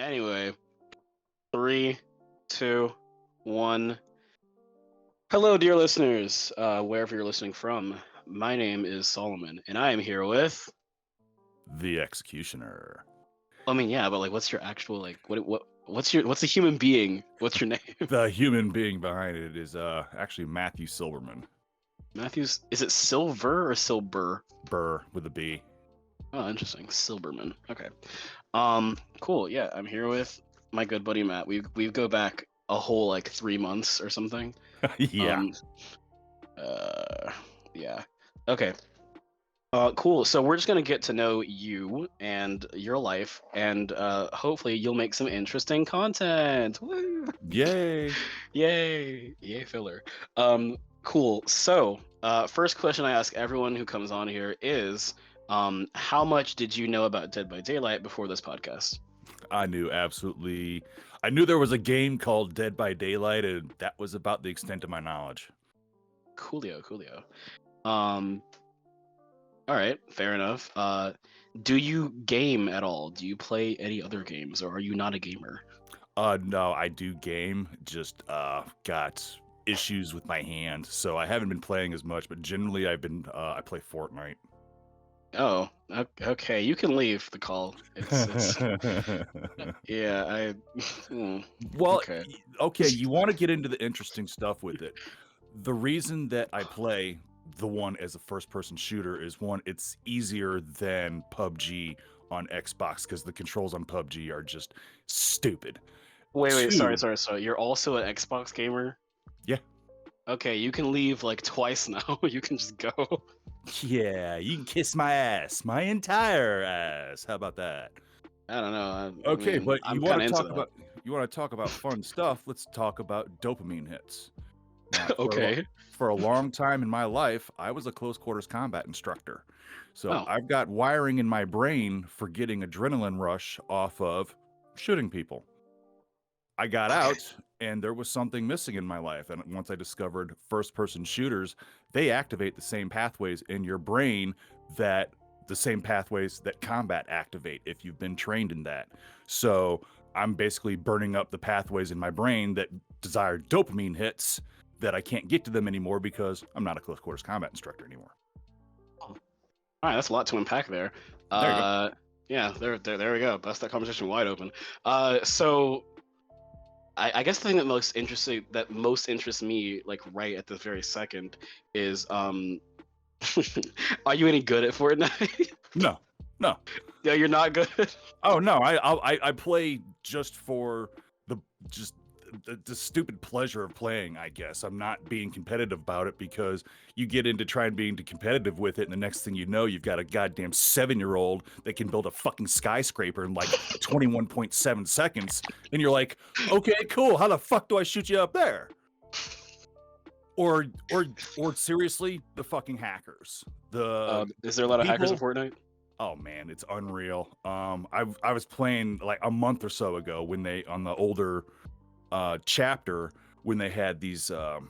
Anyway, three, two, one. Hello, dear listeners, wherever you're listening from. My name is Solomon, and I am here with. The Executioner. I mean, yeah, but like, what's your actual like? What's a human being? What's your name? The human being behind it is actually Matthew Silberman. Matthews? Is it Silver or Silber? Burr with a B. Oh, interesting. Silberman. Okay. Cool. Yeah, I'm here with my good buddy Matt. We go back a whole like 3 months or something. Yeah. Um, yeah. Okay. Cool. So we're just gonna get to know you and your life, and hopefully you'll make some interesting content. Woo! Yay. Yay, filler. Cool. So, first question I ask everyone who comes on here is, how much did you know about Dead by Daylight before this podcast? I knew there was a game called Dead by Daylight, and that was about the extent of my knowledge. Coolio. All right, fair enough. Do you game at all? Do you play any other games, or are you not a gamer? No, I do game, just got issues with my hand, so I haven't been playing as much, but generally I play Fortnite. Oh, okay. You can leave the call. It's yeah. Well, okay. okay, you want to get into the interesting stuff with it. The reason that I play the one as a first-person shooter is, one, it's easier than PUBG on Xbox because the controls on PUBG are just stupid. Wait. Two, Sorry. You're also an Xbox gamer? Yeah. Okay, you can leave like twice now. You can just go. Yeah, you can kiss my ass, my entire ass. How about that? I don't know. Okay, but I'm kind of into that. you want to talk about fun stuff? Let's talk about dopamine hits. Now, Okay. for a long time in my life, I was a close quarters combat instructor. So Oh. I've got wiring in my brain for getting adrenaline rush off of shooting people. I got out and there was something missing in my life. And once I discovered first-person shooters, they activate the same pathways in your brain that combat activate if you've been trained in that. So I'm basically burning up the pathways in my brain that desire dopamine hits that I can't get to them anymore because I'm not a close quarters combat instructor anymore. All right, that's a lot to unpack there. There you go. Yeah, there we go. Bust that conversation wide open. So I guess the thing that most interests me, like right at this very second, is are you any good at Fortnite? No. No, you're not good. Oh no, I play just for the stupid pleasure of playing, I guess. I'm not being competitive about it because you get into trying being competitive with it, and the next thing you know, you've got a goddamn 7-year-old that can build a fucking skyscraper in like 21.7 seconds, and you're like, okay, cool. How the fuck do I shoot you up there? Or seriously, the fucking hackers. Is there a lot of hackers in Fortnite? Oh man, it's unreal. I was playing like a month or so ago when they on the older chapter when they had these what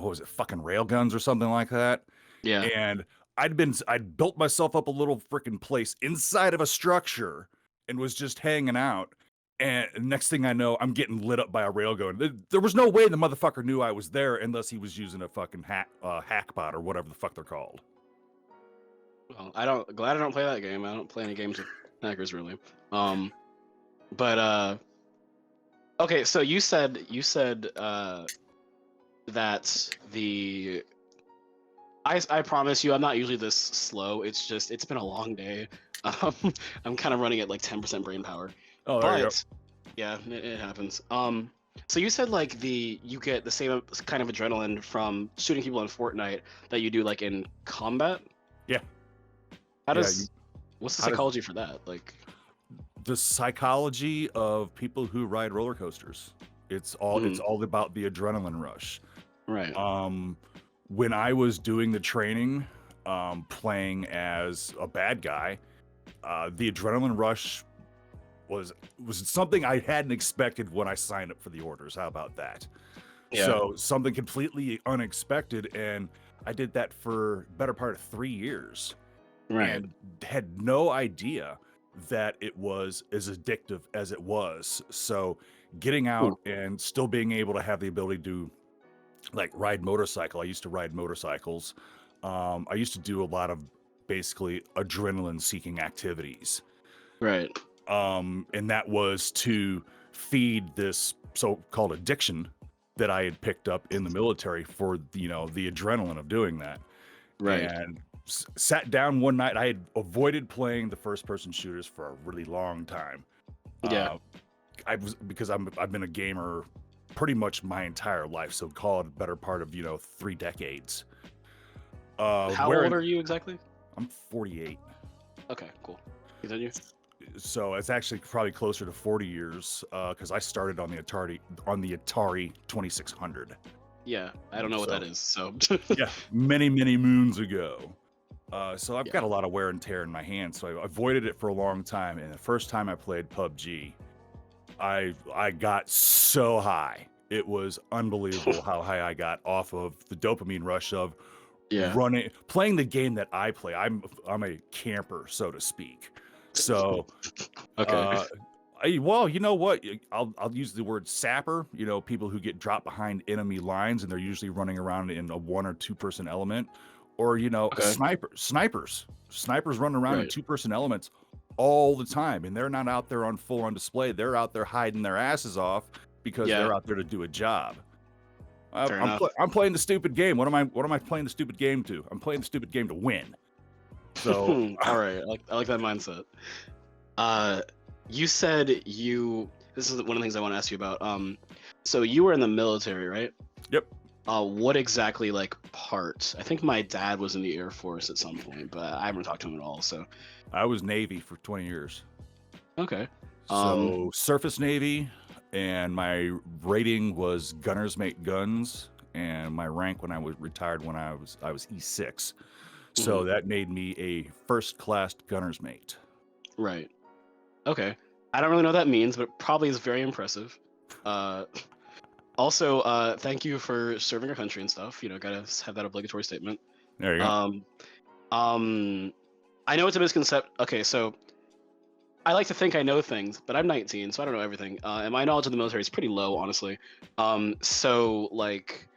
was it, fucking railguns or something like that. Yeah. And I'd built myself up a little freaking place inside of a structure and was just hanging out. And next thing I know, I'm getting lit up by a railgun. There was no way the motherfucker knew I was there unless he was using a fucking hack bot or whatever the fuck they're called. Well, glad I don't play that game. I don't play any games with hackers really. But okay, so you said that the I promise you I'm not usually this slow. It's just it's been a long day. I'm kind of running at like 10% brain power. Oh, there you go. Yeah, it happens. So you said like you get the same kind of adrenaline from shooting people in Fortnite that you do like in combat? Yeah. What's the psychology for that? Like the psychology of people who ride roller coasters. It's all about the adrenaline rush. Right. When I was doing the training, playing as a bad guy, the adrenaline rush was something I hadn't expected when I signed up for the orders. How about that? Yeah. So something completely unexpected, and I did that for better part of 3 years. Right. And had no idea that it was as addictive as it was. So getting Hmm. out and still being able to have the ability to like ride motorcycle. I used to ride motorcycles. I used to do a lot of basically adrenaline seeking activities. Right. And that was to feed this so-called addiction that I had picked up in the military for, you know, the adrenaline of doing that. Right. And sat down one night. I had avoided playing the first-person shooters for a really long time. Yeah. Because I've been a gamer pretty much my entire life, so call it a better part of 3 decades. How old are you exactly? I'm 48. Okay, cool. Continue. So it's actually probably closer to 40 years because I started on the Atari 2600. Yeah, I don't know what that is. So yeah, many moons ago. So I've Yeah. got a lot of wear and tear in my hands, so I avoided it for a long time. And the first time I played PUBG, I got so high. It was unbelievable how high I got off of the dopamine rush of Yeah. playing the game that I play. I'm a camper, so to speak. So, Okay. well, you know what? I'll use the word sapper. You know, people who get dropped behind enemy lines and they're usually running around in a 1 or 2 person element, or a Okay. snipers running around in Right. 2-person elements all the time, and they're not out there on full on display. They're out there hiding their asses off because Yeah. they're out there to do a job. Fair enough. I'm playing the stupid game. What am I playing the stupid game to? I'm playing the stupid game to win. So All right, I like that mindset. You said this is one of the things I want to ask you about. So you were in the military, right? Yep. What exactly like part? I think my dad was in the Air Force at some point, but I haven't talked to him at all. So I was Navy for 20 years. okay. So surface Navy, and my rating was gunner's mate guns, and my rank when I was retired when I was E6. So that made me a first class gunner's mate. Right. Okay. I don't really know what that means, but it probably is very impressive. Also, thank you for serving our country and stuff. You know, gotta have that obligatory statement. There you go. I know it's a misconception. Okay, so I like to think I know things, but I'm 19, so I don't know everything. And my knowledge of the military is pretty low, honestly. So like,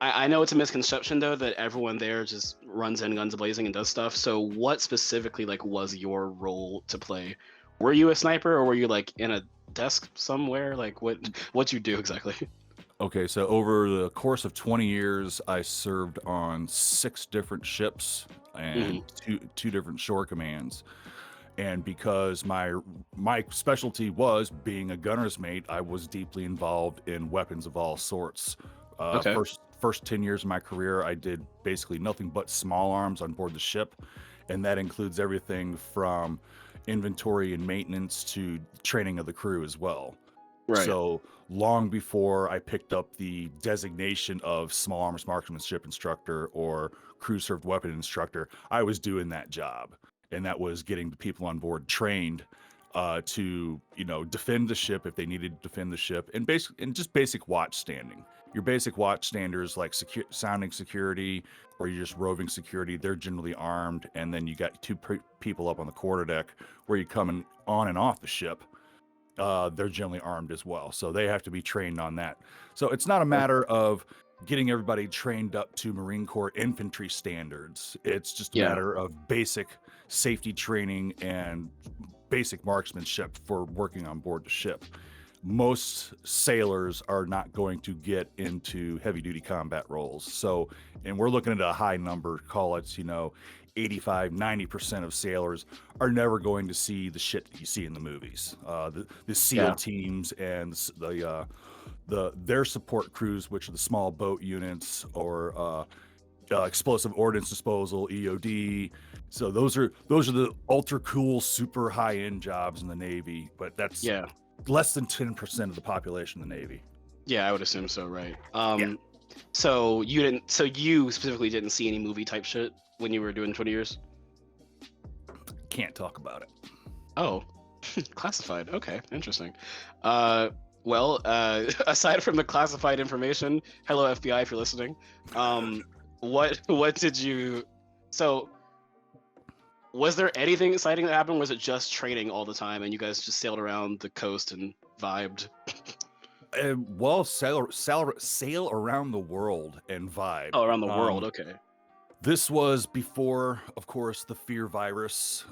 I know it's a misconception though that everyone there just runs in guns blazing and does stuff. So what specifically like was your role to play? Were you a sniper or were you like in a desk somewhere? Like what'd you do exactly? Okay, so over the course of 20 years, I served on 6 different ships and two different shore commands. And because my specialty was being a gunner's mate, I was deeply involved in weapons of all sorts. Okay. First 10 years of my career, I did basically nothing but small arms on board the ship, and that includes everything from inventory and maintenance to training of the crew as well. Right. So long before I picked up the designation of small arms marksmanship instructor or crew served weapon instructor, I was doing that job. And that was getting the people on board trained to, defend the ship if they needed to defend the ship, and just basic watch standing. Your basic watch standers like sounding security, or you're just roving security. They're generally armed, and then you got 2 people up on the quarterdeck where you come on and off the ship. They're generally armed as well, so they have to be trained on that. So it's not a matter of getting everybody trained up to Marine Corps infantry standards. It's just a matter of basic safety training and basic marksmanship for working on board the ship. Most sailors are not going to get into heavy duty combat roles. So, and we're looking at a high number, call it, 85, 90% of sailors are never going to see the shit that you see in the movies. The SEAL teams and their support crews, which are the small boat units or explosive ordnance disposal, EOD. So those are the ultra cool, super high end jobs in the Navy, but that's less than 10% of the population in the Navy. Yeah, I would assume so, right? So you specifically didn't see any movie type shit when you were doing 20 years? Can't talk about it. Oh, classified. Okay, interesting. Well, aside from the classified information, hello FBI if you're listening. What did you? So, Was there anything exciting that happened? Was it just training all the time, and you guys just sailed around the coast and vibed? Well, sail around the world and vibe. Oh, around the world. Okay. This was before, of course, the fear virus.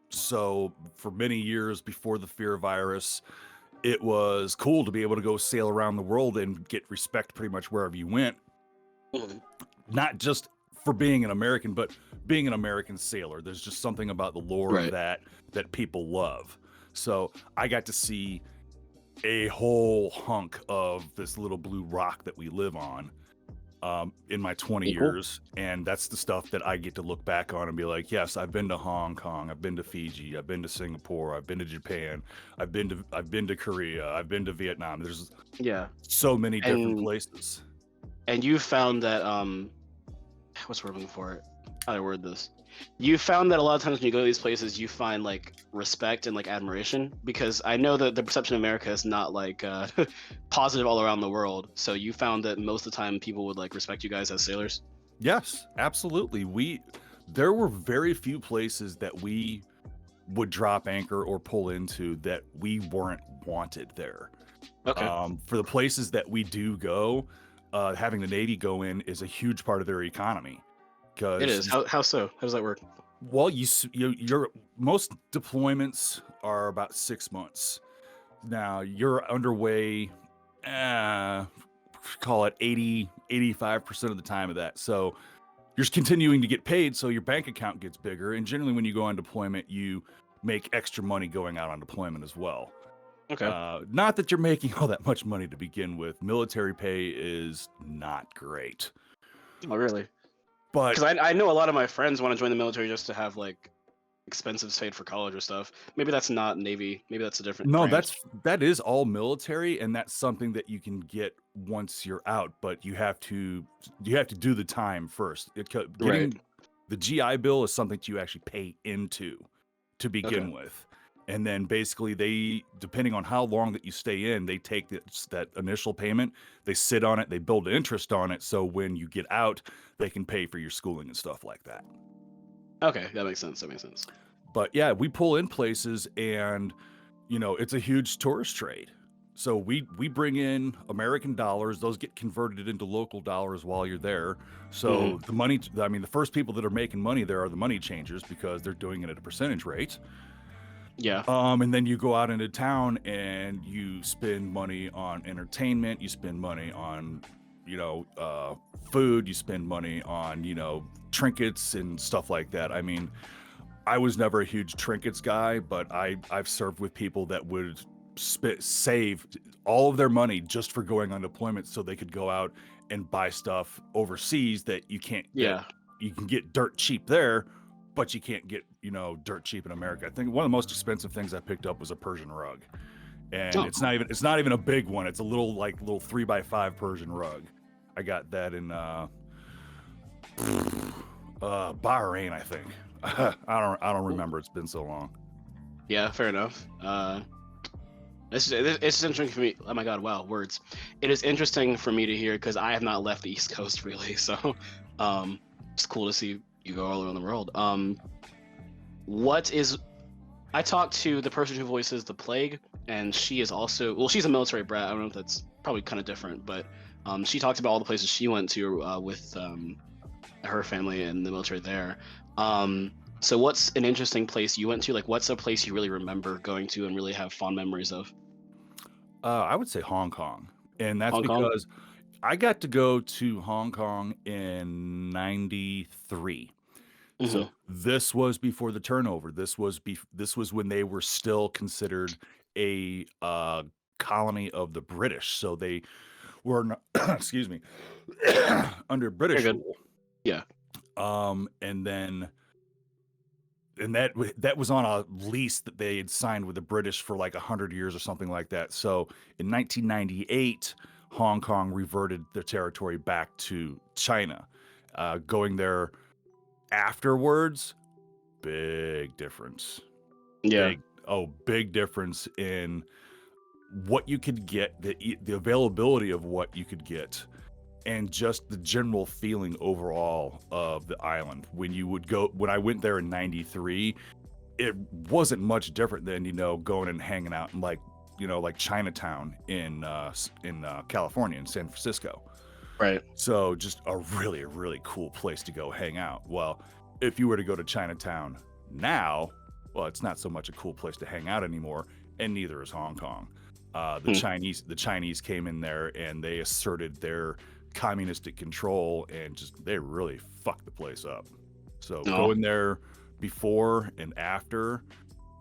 So for many years before the fear virus, it was cool to be able to go sail around the world and get respect pretty much wherever you went. Mhm. Not just for being an American, but being an American sailor. There's just something about the lore of Right. that people love. So I got to see a whole hunk of this little blue rock that we live on in my 20 Cool. years, and that's the stuff that I get to look back on and be like, yes, I've been to Hong Kong, I've been to Fiji, I've been to Singapore, I've been to Japan, I've been to Korea, I've been to Vietnam. There's Yeah. so many different And places. you found that what's the word I'm looking for? How do I word this? You found that a lot of times when you go to these places, you find like respect and like admiration, because I know that the perception of America is not like positive all around the world. So you found that most of the time people would like respect you guys as sailors. Yes, absolutely. There were very few places that we would drop anchor or pull into that we weren't wanted there. Okay. For the places that we do go, having the Navy go in is a huge part of their economy. It Because is. How so? How does that work? well, your most deployments are about 6 months. Now you're underway, uh, call it 85% of the time of that. So you're just continuing to get paid, so your bank account gets bigger. And generally, when you go on deployment, you make extra money going out on deployment as well. Okay. Not that you're making all that much money to begin with. Military pay is not great, Oh, really? but Because I know a lot of my friends want to join the military just to have like expenses paid for college or stuff. Maybe that's not Navy. Maybe that's a different no, branch. that is all military, and that's something that you can get once you're out. But you have to do the time first. Right. Getting the GI Bill is something that you actually pay into to Okay. begin with, and then basically they, depending on how long that you stay in, they take that initial payment, they sit on it, they build interest on it, so when you get out, they can pay for your schooling and stuff like that. Okay. That makes sense. That makes sense. But yeah, we pull in places and it's a huge tourist trade. So we bring in American dollars, those get converted into local dollars while you're there. Hmm. So the money, I mean, the first people that are making money there are the money changers because they're doing it at a percentage rate. Yeah. And then you go out into town and you spend money on entertainment, you spend money on, food, you spend money on, trinkets and stuff like that. I mean, I was never a huge trinkets guy, but I've served with people that would save all of their money just for going on deployment so they could go out and buy stuff overseas that you can't get. Yeah. You can get dirt cheap there, but you can't get, dirt cheap in America. I think one of the most expensive things I picked up was a Persian rug. And Oh, it's cool. not even a big one. It's a little 3x5 Persian rug. I got that in Bahrain, I think. I don't remember. It's been so long. Yeah. Fair enough. It's interesting for me. Oh my God! Wow, words. It is interesting for me to hear because I have not left the East Coast really. So, it's cool to see you go all around the world. What is? I talked to the person who voices the plague, and she is also well. She's a military brat. I don't know if that's probably kind of different, but she talked about all the places she went to with her family and the military there. So what's an interesting place you went to? Like, what's a place you really remember going to and really have fond memories of? I would say Hong Kong, and that's Hong Kong? because I got to go to Hong Kong in '93. Hmm. So this was before the turnover. This was when they were still considered a colony of the British. So they were not, excuse me, under Very British good. rule. Yeah. And then that was on a lease that they had signed with the British for like 100 years or something like that. So in 1998, Hong Kong reverted their territory back to China. Going there afterwards, big difference. Yeah. Big difference in what you could get, the availability of what you could get. and just the general feeling overall of the island. When I went there in 93, it wasn't much different than, going and hanging out in like Chinatown in California, in San Francisco. Right. So just a really, really cool place to go hang out. Well, if you were to go to Chinatown now, well, it's not so much a cool place to hang out anymore, and neither is Hong Kong. The Chinese came in there and they asserted their communistic control and they really fucked the place up. So going there before and after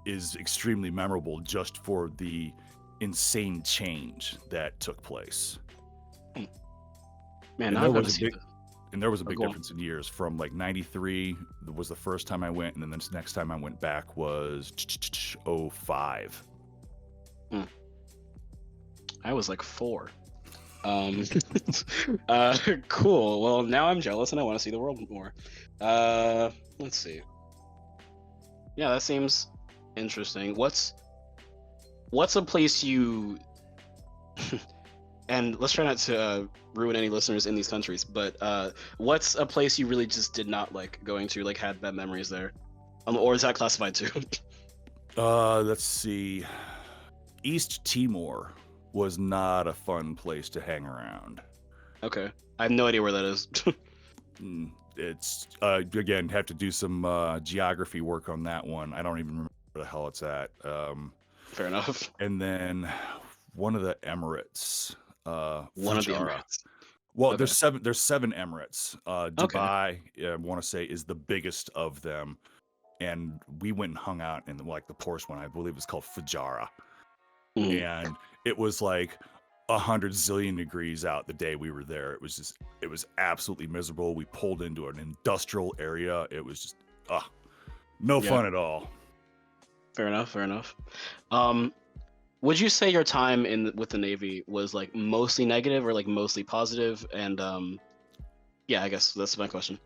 is extremely memorable just for the insane change that took place. Man, now I've got to see and there was a big difference in years. From like 93 was the first time I went, and then the next time I went back was 05. I was like 4. Cool. Well, now I'm jealous and I want to see the world more. Let's see. Yeah, that seems interesting. What's a place you and let's try not to ruin any listeners in these countries, but what's a place you really just did not like going to, like had bad memories there? Or is that classified too? Let's see. East Timor was not a fun place to hang around. Okay. I have no idea where that is. It's again, have to do some geography work on that one. I don't even remember where the hell it's at. Fair enough. And then one of the Emirates. One of the Emirates. Well, okay. There's seven Emirates. Dubai, I want to say, is the biggest of them. And we went and hung out in the poorest one. I believe it's called Fujairah. And it was like 100 zillion degrees out the day we were there. It was absolutely miserable. We pulled into an industrial area. It was just no fun at all. Fair enough. Would you say your time with the Navy was like mostly negative or like mostly positive? And yeah, I guess that's my question.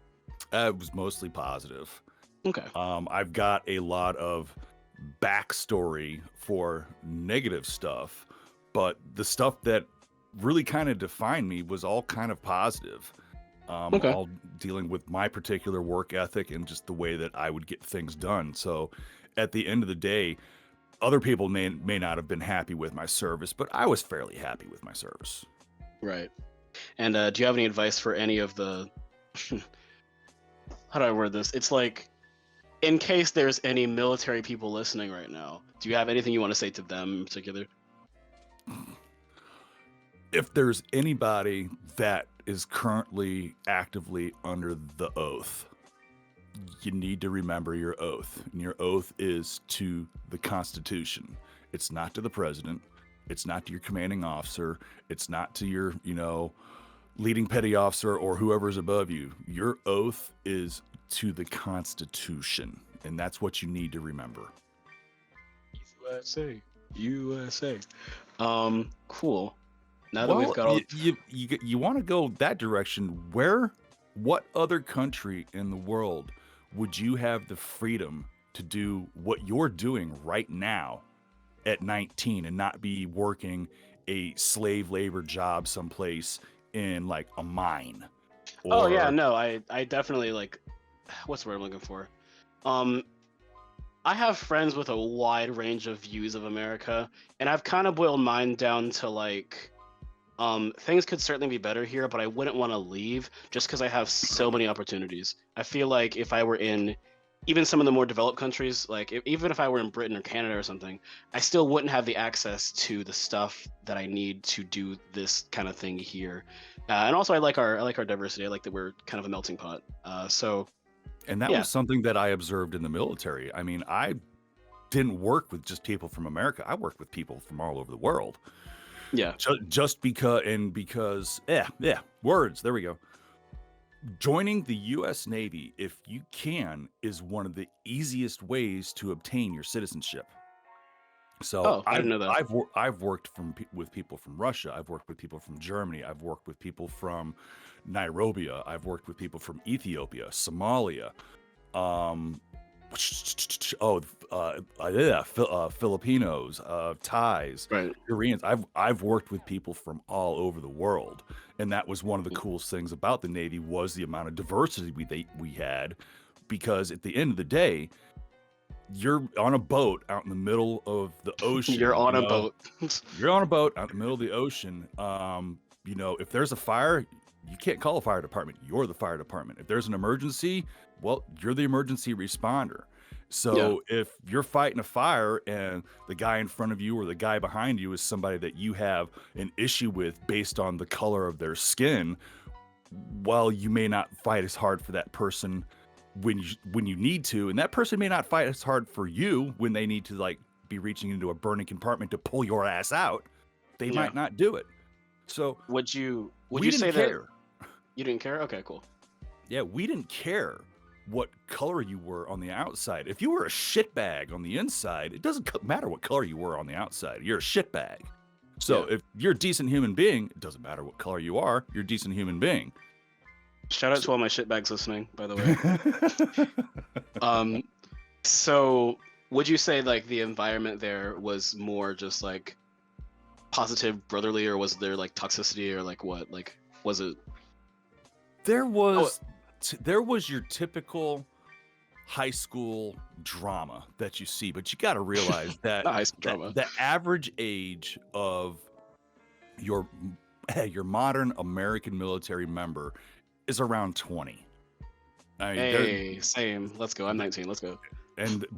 It was mostly positive. Okay. I've got a lot of backstory for negative stuff, but the stuff that really kind of defined me was all kind of positive. All dealing with my particular work ethic and just the way that I would get things done. So at the end of the day, other people may not have been happy with my service, but I was fairly happy with my service. Right. And do you have any advice for any of the how do I word this? It's like, in case there's any military people listening right now, do you have anything you want to say to them in particular? If there's anybody that is currently actively under the oath, you need to remember your oath. And your oath is to the Constitution. It's not to the president. It's not to your commanding officer. It's not to your, leading petty officer or whoever's above you. Your oath is to the Constitution. And that's what you need to remember. USA. Cool. Now that we've got all... you want to go that direction, what other country in the world would you have the freedom to do what you're doing right now at 19 and not be working a slave labor job someplace in like a mine? I definitely like, what's the word I'm looking for? I have friends with a wide range of views of America, and I've kind of boiled mine down to like, things could certainly be better here, but I wouldn't want to leave just because I have so many opportunities. I feel like if I were in even some of the more developed countries, like even if I were in Britain or Canada or something, I still wouldn't have the access to the stuff that I need to do this kind of thing here. And also, I like our diversity. I like that we're kind of a melting pot. And that was something that I observed in the military. I mean, I didn't work with just people from America. I worked with people from all over the world. Yeah. Just because, words. There we go. Joining the U.S. Navy, if you can, is one of the easiest ways to obtain your citizenship. So I didn't know that. I've worked with people from Russia. I've worked with people from Germany. I've worked with people from Nairobi. I've worked with people from Ethiopia, Somalia, Filipinos, Thais, Right. Koreans. I've worked with people from all over the world, and that was one of the coolest things about the Navy was the amount of diversity we had, because at the end of the day, you're on a boat out in the middle of the You're ocean. on a boat. You're on a boat out in the middle of the ocean. If there's a fire, you can't call a fire department. You're the fire department. If there's an emergency, well, you're the emergency responder. Yeah. So if you're fighting a fire and the guy in front of you or the guy behind you is somebody that you have an issue with based on the color of their skin, while you may not fight as hard for that person when you need to, and that person may not fight as hard for you when they need to like be reaching into a burning compartment to pull your ass out, they Yeah. might not do it. So Would you we say didn't that care. you didn't care? Okay, cool. Yeah, we didn't care what color you were on the outside. If you were a shitbag on the inside, it doesn't matter what color you were on the outside. You're a shitbag. So Yeah. if you're a decent human being, it doesn't matter what color you are, you're a decent human being. Shout out to all my shitbags listening, by the way. So would you say like the environment there was more just like positive, brotherly, or was there like toxicity or like what? Like was it? There Oh, was there was your typical high school drama that you see, but you got to realize that not high school drama. the average age of your your modern American military member is around 20. I mean, Hey, same. Let's go. I'm 19. Let's go.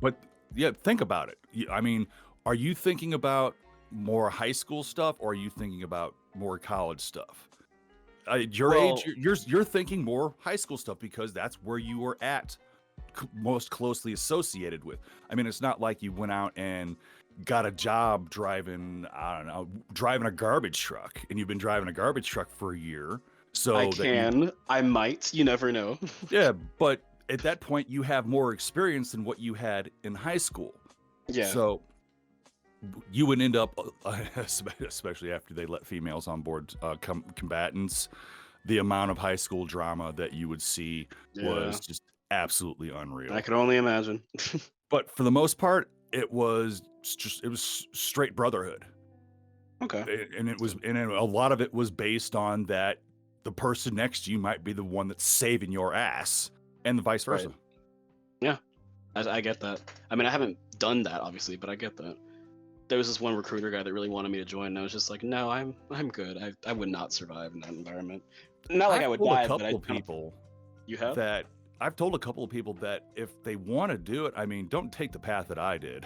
but yeah, think about it. I mean, are you thinking about more high school stuff or are you thinking about more college stuff? At your age, you're thinking more high school stuff because that's where you were at most closely associated with. I mean, it's not like you went out and got a job driving, I don't know, driving a garbage truck, and you've been driving a garbage truck for a year. So I might. You never know. yeah, but at that point, you have more experience than what you had in high school. Yeah. So you would end up, especially after they let females on board combatants, the amount of high school drama that you would see was just absolutely unreal. I can only imagine. But for the most part, it was straight brotherhood. Okay. And a lot of it was based on that the person next to you might be the one that's saving your ass, and the vice versa. Right. Yeah, I get that. I mean, I haven't done that obviously, but I get that. There was this one recruiter guy that really wanted me to join, and I was just like, no, I'm good. I would not survive in that environment. Not like I would die, but I people You have? that I've told a couple of people that if they want to do it, I mean, don't take the path that I did.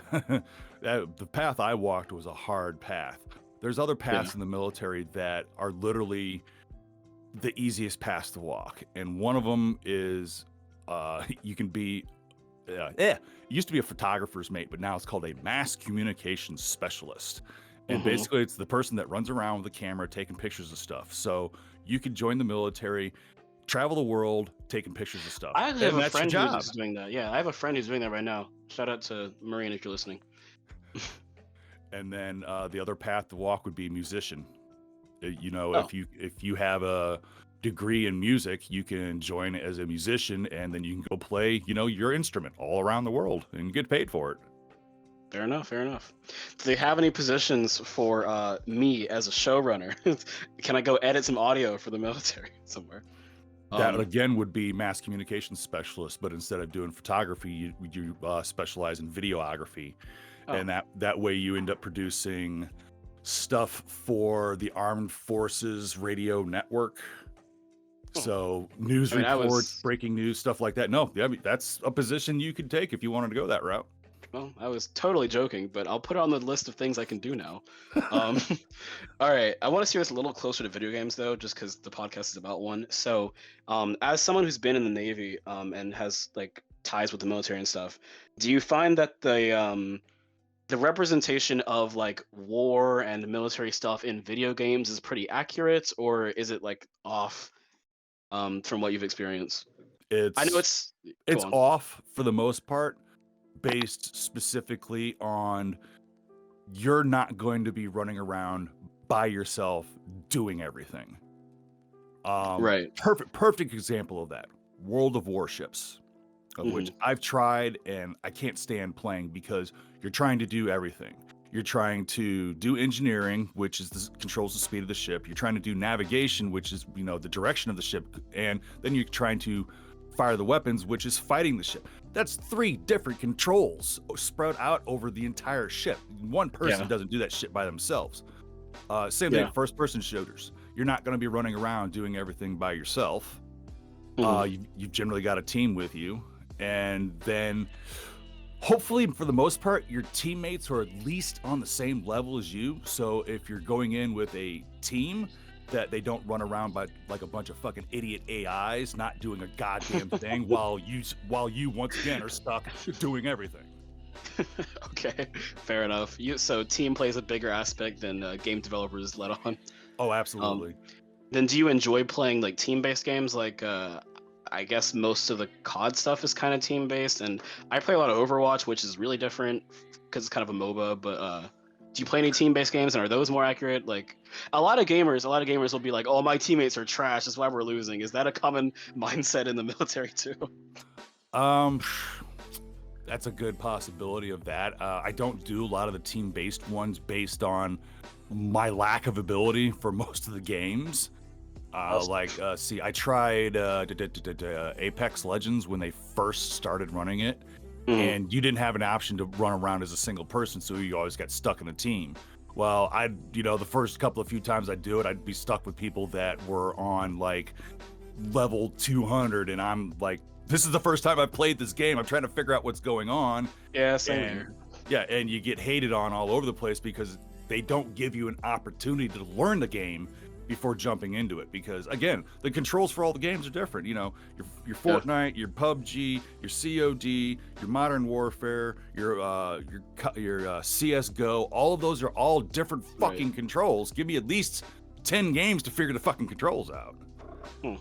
The path I walked was a hard path. There's other paths in the military that are literally the easiest paths to walk, and one of them is you can be it used to be a photographer's mate, but now it's called a mass communications specialist. And basically it's the person that runs around with a camera taking pictures of stuff. So you could join the military, travel the world, taking pictures of stuff. I actually have a friend who's doing that. Yeah, I have a friend who's doing that right now. Shout out to Marine if you're listening. And then the other path to walk would be musician. If you have a degree in music, you can join as a musician, and then you can go play, your instrument all around the world and get paid for it. Fair enough. Do they have any positions for me as a showrunner? Can I go edit some audio for the military somewhere? That again would be mass communication specialist, but instead of doing photography, you specialize in videography, and that way you end up producing stuff for the Armed Forces radio network. So news reports, breaking news, stuff like that. No, I mean, that's a position you could take if you wanted to go that route. Well, I was totally joking, but I'll put it on the list of things I can do now. All right, I want to steer us a little closer to video games, though, just because the podcast is about one. So, as someone who's been in the Navy and has like ties with the military and stuff, do you find that the representation of like war and military stuff in video games is pretty accurate, or is it like off from what you've experienced? I know it's off for the most part, based specifically on you're not going to be running around by yourself doing everything. Right. Perfect example of that. World of Warships. of which Hmm. I've tried and I can't stand playing because you're trying to do everything. You're trying to do engineering, which is controls the speed of the ship. You're trying to do navigation, which is the direction of the ship, and then you're trying to fire the weapons, which is fighting the ship. That's 3 different controls spread out over the entire ship. One person Yeah. doesn't do that shit by themselves. Same thing, Yeah. first-person shooters. You're not going to be running around doing everything by yourself. Hmm. You've generally got a team with you, and then hopefully, for the most part, your teammates are at least on the same level as you. So if you're going in with a team, that they don't run around by like a bunch of fucking idiot AIs, not doing a goddamn thing while you once again are stuck doing everything. Okay, fair enough. So team plays a bigger aspect than game developers let on. Oh, Um, absolutely. then do you enjoy playing like team-based games? Like, I guess most of the COD stuff is kind of team-based, and I play a lot of Overwatch, which is really different because it's kind of a MOBA. But do you play any team-based games, and are those more accurate? Like, a lot of gamers will be like, "Oh, my teammates are trash. That's why we're losing." Is that a common mindset in the military too? Um, that's a good possibility of that. I don't do a lot of the team-based ones based on my lack of ability for most of the games. See, I tried Apex Legends when they first started running it, Mhm. and you didn't have an option to run around as a single person, so you always got stuck in a team. Well, the first few times I'd do it, I'd be stuck with people that were on like level 200, and I'm like, this is the first time I've played this game. I'm trying to figure out what's going on, Yeah, same and here. yeah, and you get hated on all over the place because they don't give you an opportunity to learn the game before jumping into it. Because again, the controls for all the games are different. Your Yeah, Fortnite, your PUBG, your COD, your Modern Warfare, your CS:GO. All of those are all different right. fucking controls. Give me at least 10 games to figure the fucking controls out. Hmm.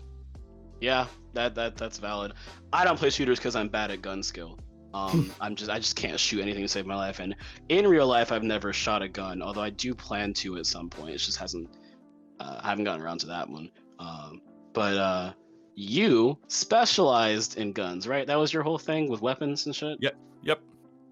Yeah, that's valid. I don't play shooters because I'm bad at gun skill. I just can't shoot anything to save my life. And in real life, I've never shot a gun, although I do plan to at some point. It just hasn't. I haven't gotten around to that one. But you specialized in guns, right? That was your whole thing with weapons and shit. Yep, yep.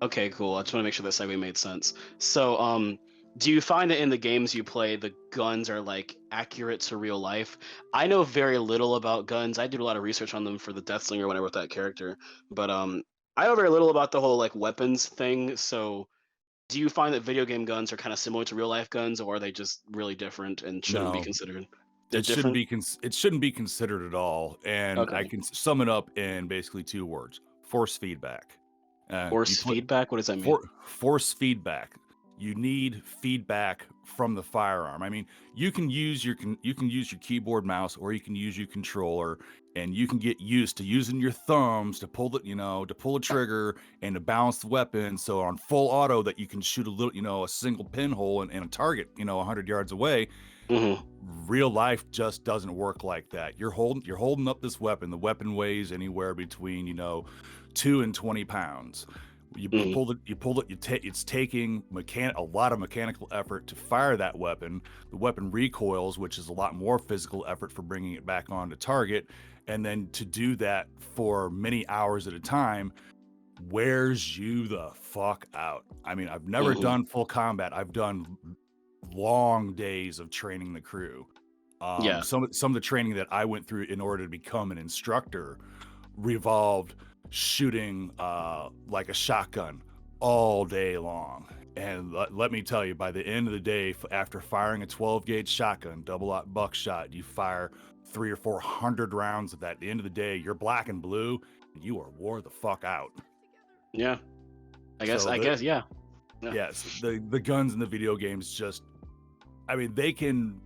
Okay, cool. I just want to make sure that segue made sense. So, do you find that in the games you play, the guns are like accurate to real life? I know very little about guns. I did a lot of research on them for the Deathslinger when I wrote that character, but I know very little about the whole like weapons thing. So, do you find that video game guns are kind of similar to real life guns, or are they just really different and shouldn't be No, considered? They're different. it shouldn't be considered at all, and I Okay. can sum it up in basically 2 words: force feedback. You Force put feedback. What does that mean? force feedback. You need feedback from the firearm. I mean, you can use your keyboard, mouse, or you can use your controller, and you can get used to using your thumbs to pull to pull a trigger and to balance the weapon. So on full auto, that you can shoot a single pinhole and a target, 100 yards away. Hmm. Real life just doesn't work like that. You're holding up this weapon. The weapon weighs anywhere between 2 and 20 pounds. Hmm. You pulled it. It's taking a lot of mechanical effort to fire that weapon. The weapon recoils, which is a lot more physical effort for bringing it back onto target, and then to do that for many hours at a time wears you the fuck out. I mean, I've never Hmm. done full combat. I've done long days of training the crew. Yeah. Some of the training that I went through in order to become an instructor revolved shooting like a shotgun all day long. And let me tell you, by the end of the day, after firing a 12 gauge shotgun, double aught buckshot, you fire 300 or 400 rounds of that. At the end of the day, you're black and blue, and you are wore the fuck out. Yeah. I guess. So I guess. Yeah. Yeah. yes, the guns in the video games just, I mean, they can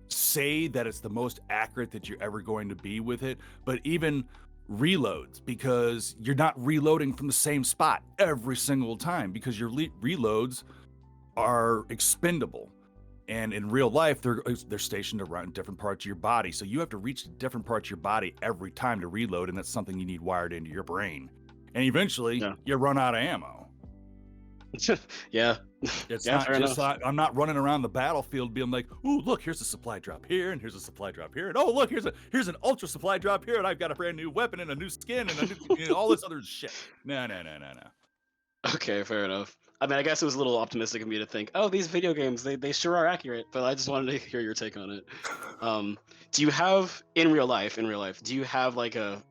say that it's the most accurate that you're ever going to be with it, but even reloads, because you're not reloading from the same spot every single time, because your reloads are expendable. And in real life, they're stationed around different parts of your body, so you have to reach different parts of your body every time to reload, and that's something you need wired into your brain. And eventually, Yeah. you run out of ammo. Yeah. It's Yeah, not fair just enough. I'm not running around the battlefield being like, "Ooh, look, here's a supply drop here, and here's a supply drop here, and oh, look, here's an ultra supply drop here, and I've got a brand new weapon and a new skin and a new all this other shit." No, no, no, no, no. Okay, fair enough. I mean, I guess it was a little optimistic of me to think, oh, these video games, they sure are accurate, but I just wanted to hear your take on it. Um, do you have in real life, do you have like a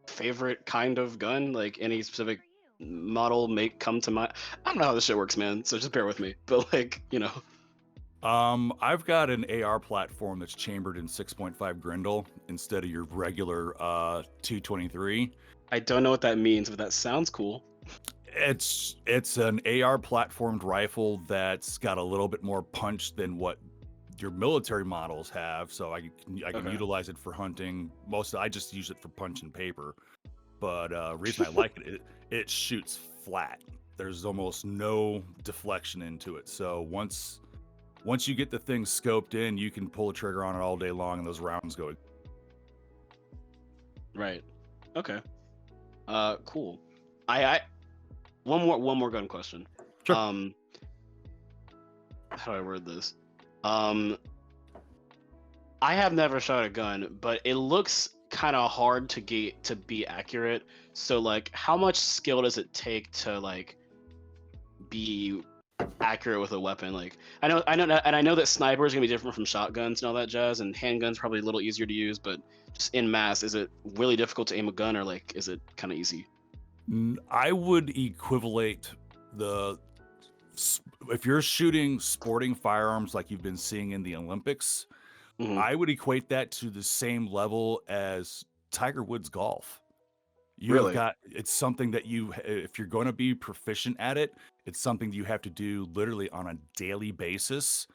favorite kind of gun? Like any specific model make come to mind? I don't know how this shit works, man, so just bear with me. But like, I've got an AR platform that's chambered in 6.5 Grindle instead of your regular 223. I don't know what that means, but that sounds cool. It's an AR platformed rifle that's got a little bit more punch than what your military models have, so I can Okay. utilize it for hunting. I just use it for punch and paper. But reason I like it shoots flat. There's almost no deflection into it. So once you get the thing scoped in, you can pull the trigger on it all day long, and those rounds go. Right. Okay. Cool. I one more gun question. Sure. How do I word this? I have never shot a gun, but it looks kind of hard to get to be accurate. So like, how much skill does it take to like be accurate with a weapon? Like, I know that snipers gonna be different from shotguns and all that jazz, and handguns probably a little easier to use. But just in mass, is it really difficult to aim a gun, or like, is it kind of easy? I would equivalate if you're shooting sporting firearms like you've been seeing in the Olympics, Mhm. I would equate that to the same level as Tiger Woods golf. Really? It's something that if you're going to be proficient at it, it's something you have to do literally on a daily basis.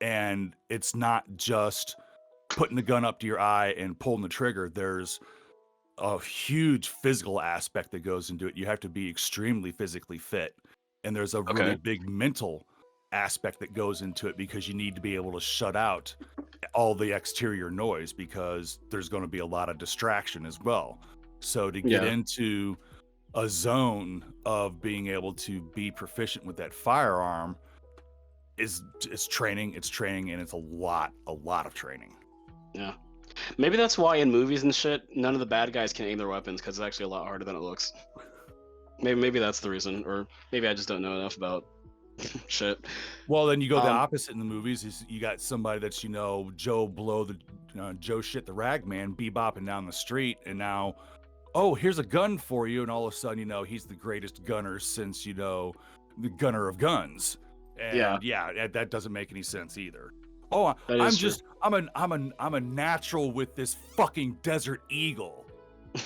And it's not just putting the gun up to your eye and pulling the trigger. There's a huge physical aspect that goes into it. You have to be extremely physically fit. And there's a really Okay. big mental aspect that goes into it because you need to be able to shut out all the exterior noise because there's going to be a lot of distraction as well. So to get Yeah. into a zone of being able to be proficient with that firearm it's training, and it's a lot of training. Yeah. Maybe that's why in movies and shit, none of the bad guys can aim their weapons because it's actually a lot harder than it looks. Maybe that's the reason, or maybe I just don't know enough about shit. Well, then you go the opposite in the movies is you got somebody that's Joe shit the rag man bebopping down the street, and now here's a gun for you, and all of a sudden he's the greatest gunner since the gunner of guns, and that doesn't make any sense either. That is true. I'm a natural with this fucking Desert Eagle.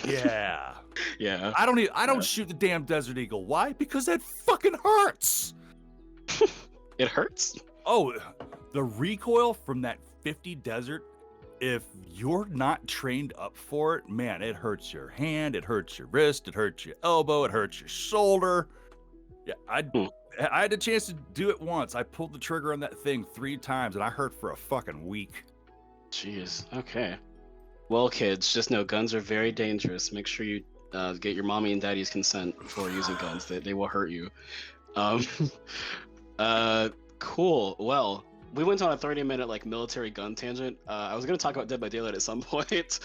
Yeah. Yeah. I don't shoot the damn Desert Eagle. Why? Because that fucking hurts. It hurts? Oh, the recoil from that 50 Desert, if you're not trained up for it, man, it hurts your hand, it hurts your wrist, it hurts your elbow, it hurts your shoulder. Yeah, I had a chance to do it once. I pulled the trigger on that thing 3 times, and I hurt for a fucking week. Jeez. Okay. Well, kids, just know guns are very dangerous. Make sure you get your mommy and daddy's consent before using guns. They will hurt you. Um, cool. Well, we went on a 30-minute like military gun tangent. I was gonna talk about Dead by Daylight at some point.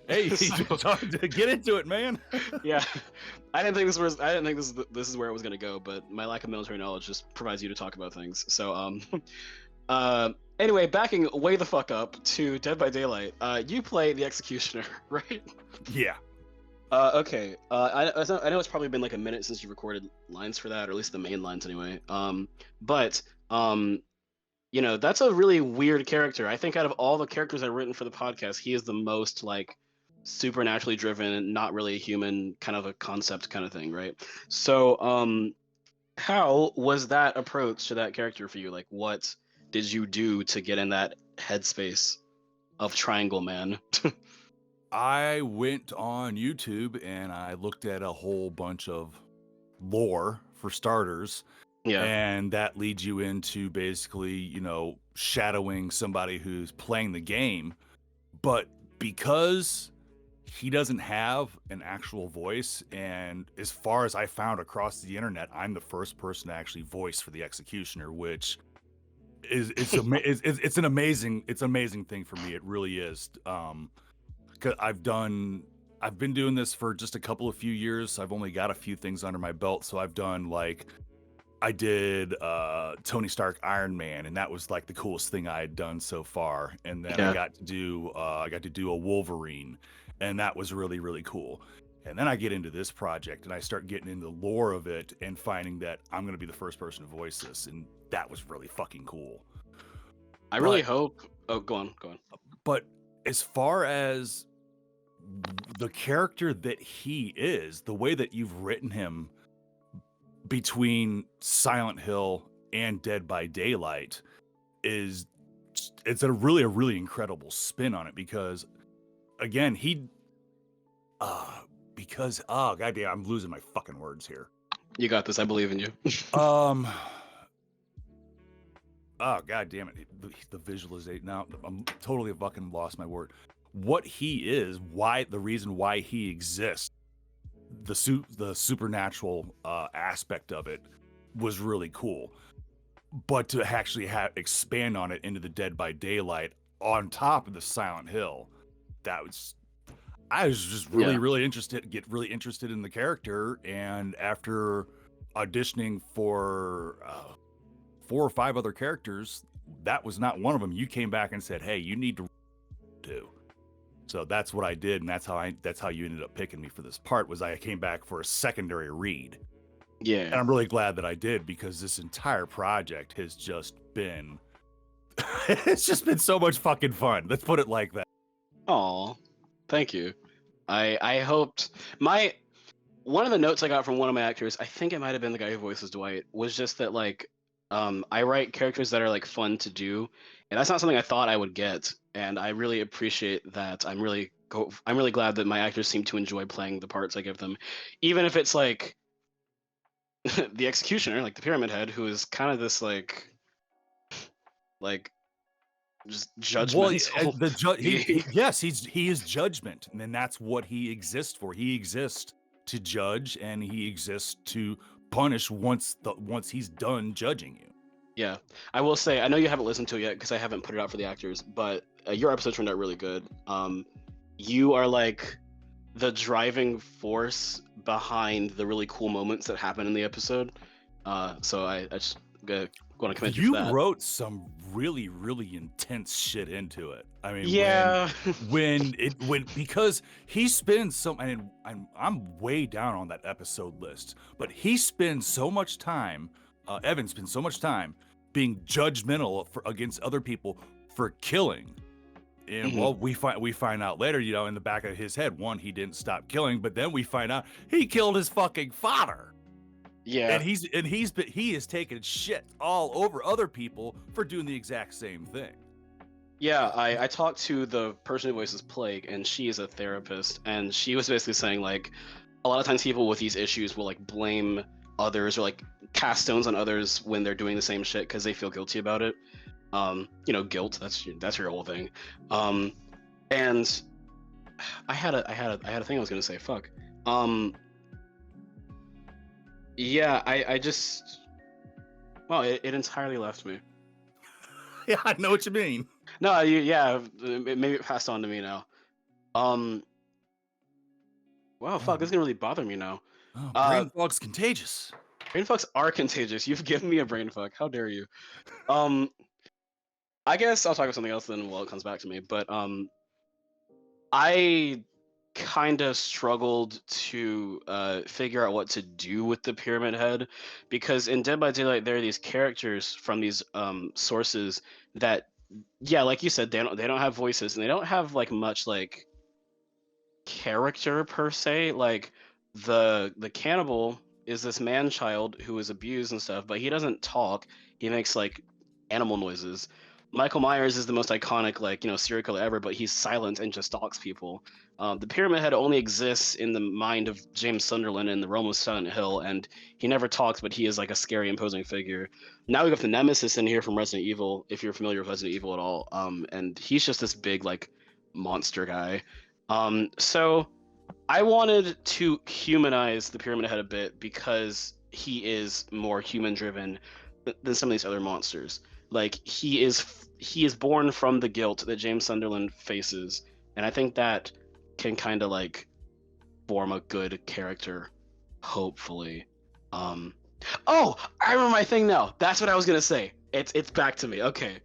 Hey, get into it, man. Yeah, I didn't think this is where it was gonna go, but my lack of military knowledge just provides you to talk about things. So anyway, backing way the fuck up to Dead by Daylight. You play the Executioner, right? Yeah. Okay. I know it's probably been like a minute since you recorded lines for that, or at least the main lines anyway. But that's a really weird character. I think out of all the characters I've written for the podcast, he is the most like supernaturally driven, not really a human, kind of a concept kind of thing, right? So, how was that approach to that character for you? Like, what did you do to get in that headspace of Triangle Man? I went on YouTube and I looked at a whole bunch of lore for starters. Yeah. And that leads you into basically, shadowing somebody who's playing the game. But because he doesn't have an actual voice, and as far as I found across the internet, I'm the first person to actually voice for the executioner, which is it's an amazing thing for me. It really is. 'Cause I've been doing this for just a couple of few years. I've only got a few things under my belt, so I've done like I did Tony Stark Iron Man, and that was like the coolest thing I had done so far. And then Yeah. I got to do a Wolverine, and that was really, really cool. And then I get into this project and I start getting into the lore of it and finding that I'm gonna be the first person to voice this, and that was really fucking cool. I really But hope. Oh, go on. but as far as the character that he is, the way that you've written him between Silent Hill and Dead by Daylight is it's a really incredible spin on it, because again goddamn, I'm losing my fucking words here. You got this. I believe in you. Oh god damn it, the visualization. Now I'm totally fucking lost my word. What he is, the reason why he exists, the supernatural aspect of it was really cool. But to actually expand on it into the Dead by Daylight on top of the Silent Hill, I was just really interested in the character. And after auditioning for 4 or 5 other characters, that was not one of them. You came back and said, "Hey, you need to do." So that's what I did, and that's how you ended up picking me for this part. Was I came back for a secondary read. Yeah. And I'm really glad that I did, because this entire project has just been it's just been so much fucking fun. Let's put it like that. Aw, thank you. I hoped one of the notes I got from one of my actors, I think it might have been the guy who voices Dwight, was just that like I write characters that are like fun to do, and that's not something I thought I would get, and I really appreciate that. I'm really glad that my actors seem to enjoy playing the parts I give them, even if it's like the executioner, like the Pyramid Head, who is kind of this like just Well, judgmental. he is judgment, and that's what he exists for. He exists to judge, and he exists to punish once he's done judging you. Yeah, I will say, I know you haven't listened to it yet because I haven't put it out for the actors, but your episode turned out really good. You are like the driving force behind the really cool moments that happen in the episode. So I just want to commend you for that. You wrote some really intense shit into it. I mean, yeah, because he spends so, and I'm way down on that episode list, but he spends so much time. Evan spends so much time being judgmental against other people for killing. And well, we find out later, in the back of his head, one, he didn't stop killing, but then we find out he killed his fucking father. Yeah, and he is taking shit all over other people for doing the exact same thing. Yeah, I talked to the person who voices Plague, and she is a therapist, and she was basically saying like a lot of times people with these issues will like blame others or like cast stones on others when they're doing the same shit because they feel guilty about it. Guilt, that's your whole thing. And I had a thing I was gonna say. Fuck. Yeah, I just, well, it entirely left me. Yeah, I know what you mean. No, maybe it passed on to me now. Wow, fuck, this is gonna really bother me now. Brain fog's contagious. Brain fucks are contagious. You've given me a brain fuck. How dare you? I guess I'll talk about something else then while it comes back to me. But I kind of struggled to figure out what to do with the Pyramid Head, because in Dead by Daylight there are these characters from these sources that, yeah, like you said, they don't have voices, and they don't have like much like character per se. Like the cannibal is this man child who is abused and stuff, but he doesn't talk. He makes like animal noises. Michael Myers is the most iconic serial killer ever, but he's silent and just stalks people. The Pyramid Head only exists in the mind of James Sunderland in the realm of Silent Hill, and he never talks, but he is like a scary, imposing figure. Now we got the Nemesis in here from Resident Evil, if you're familiar with Resident Evil at all. And he's just this big like monster guy. So I wanted to humanize the Pyramid Head a bit because he is more human driven than some of these other monsters. Like he is born from the guilt that James Sunderland faces, and I think that can kind of like form a good character, hopefully. Um, oh, I remember my thing now. That's what I was gonna say. It's back to me. Okay,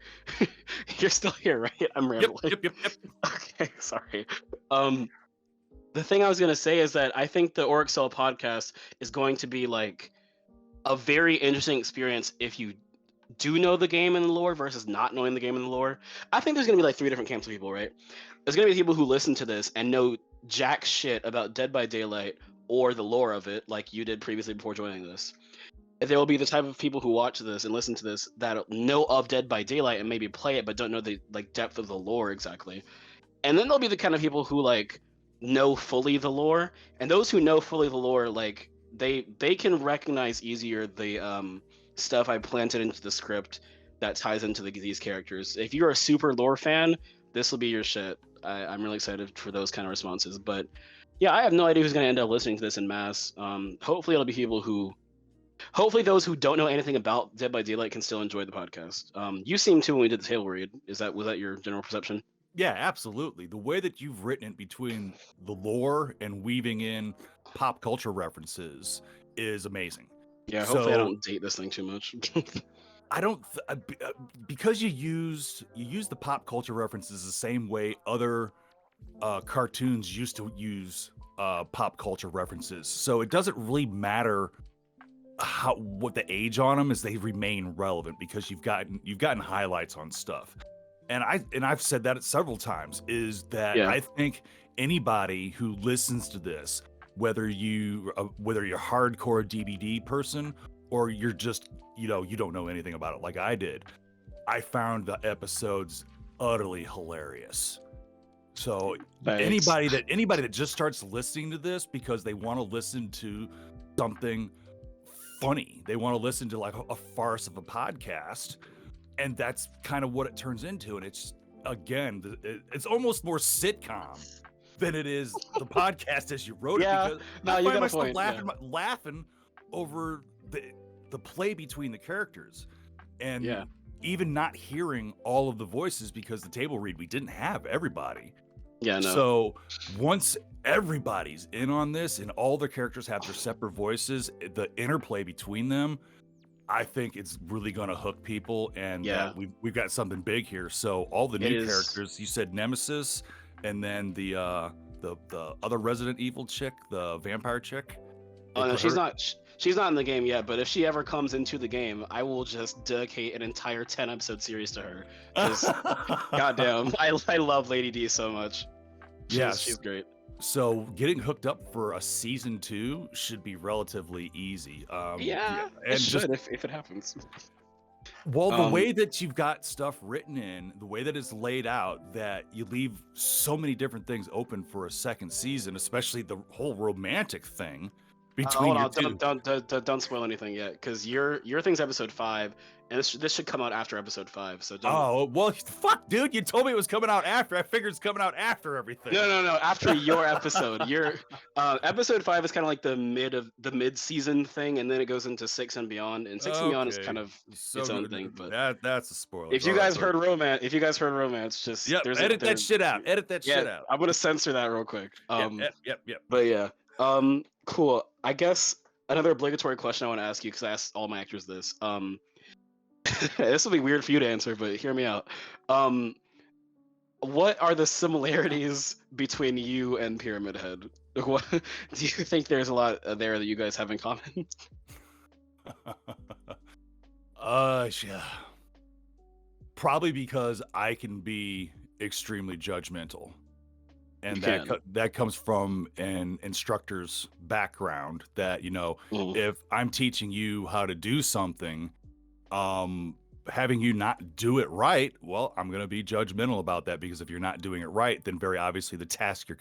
you're still here, right? I'm Yep, rambling. yep, yep, yep. Okay, sorry. Um, the thing I was gonna say is that I think the Auric Cell podcast is going to be like a very interesting experience if you do know the game and the lore versus not knowing the game and the lore. I think there's gonna be like three different camps of people, right? There's gonna be people who listen to this and know jack shit about Dead by Daylight or the lore of it, like you did previously before joining this. There will be the type of people who watch this and listen to this that know of Dead by Daylight and maybe play it but don't know the like depth of the lore exactly. And then there'll be the kind of people who like know fully the lore, and those who know fully the lore, like they can recognize easier the stuff I planted into the script that ties into these characters. If you're a super lore fan, this will be your shit. I'm really excited for those kind of responses. But yeah, I have no idea who's going to end up listening to this in mass. Hopefully, it'll be people who, hopefully, those who don't know anything about Dead by Daylight can still enjoy the podcast. You seemed to when we did the table read. Was that your general perception? Yeah, absolutely. The way that you've written it between the lore and weaving in pop culture references is amazing. Yeah, hopefully I So don't date this thing too much. I don't because you use the pop culture references the same way other cartoons used to use pop culture references. So it doesn't really matter what the age on them is, they remain relevant because you've gotten highlights on stuff. And I've said that several times, is that Yeah. I think anybody who listens to this, whether you're a hardcore DVD person or you're just, you don't know anything about it like I did, I found the episodes utterly hilarious. So Thanks. anybody that just starts listening to this because they want to listen to something funny, they want to listen to like a farce of a podcast, and that's kind of what it turns into. And it's, again, it's almost more sitcom than it is the podcast as you wrote Yeah, it, because no, I you find got a myself point, laughing over the play between the characters, and Yeah. even not hearing all of the voices, because the table read, we didn't have everybody. Yeah, no. So once everybody's in on this and all the characters have their separate voices, the interplay between them, I think it's really going to hook people, and Yeah. we've got something big here. So all the It new is. characters, you said Nemesis, and then the other Resident Evil chick, the vampire chick. Oh no, she's not in the game yet, but if she ever comes into the game, I will just dedicate an entire 10 episode series to her. Because goddamn, I love Lady D so much. She's great. So getting hooked up for a season 2 should be relatively easy. And and should if it happens. Well, the way that you've got stuff written in, the way that it's laid out, that you leave so many different things open for a second season, especially the whole romantic thing between hold your on, two. don't spoil anything yet, because your thing's episode 5, and this should come out after episode 5. So don't. Oh well, fuck, dude! You told me it was coming out after. I figured it's coming out after everything. No. After your episode, your episode 5 is kind of like the mid season thing, and then it goes into 6 and beyond. And 6 and beyond is kind of its own thing. But that's a spoiler. If you guys heard romance, just edit that shit out. Edit that shit out. I'm gonna censor that real quick. Yep. But yeah, cool. I guess another obligatory question I want to ask you, because I asked all my actors this. This will be weird for you to answer, but hear me out. What are the similarities between you and Pyramid Head? What do you think there's a lot there that you guys have in common? Yeah. Probably because I can be extremely judgmental. And that comes from an instructor's background, that, if I'm teaching you how to do something, having you not do it right, well, I'm going to be judgmental about that, because if you're not doing it right, then very obviously the task you're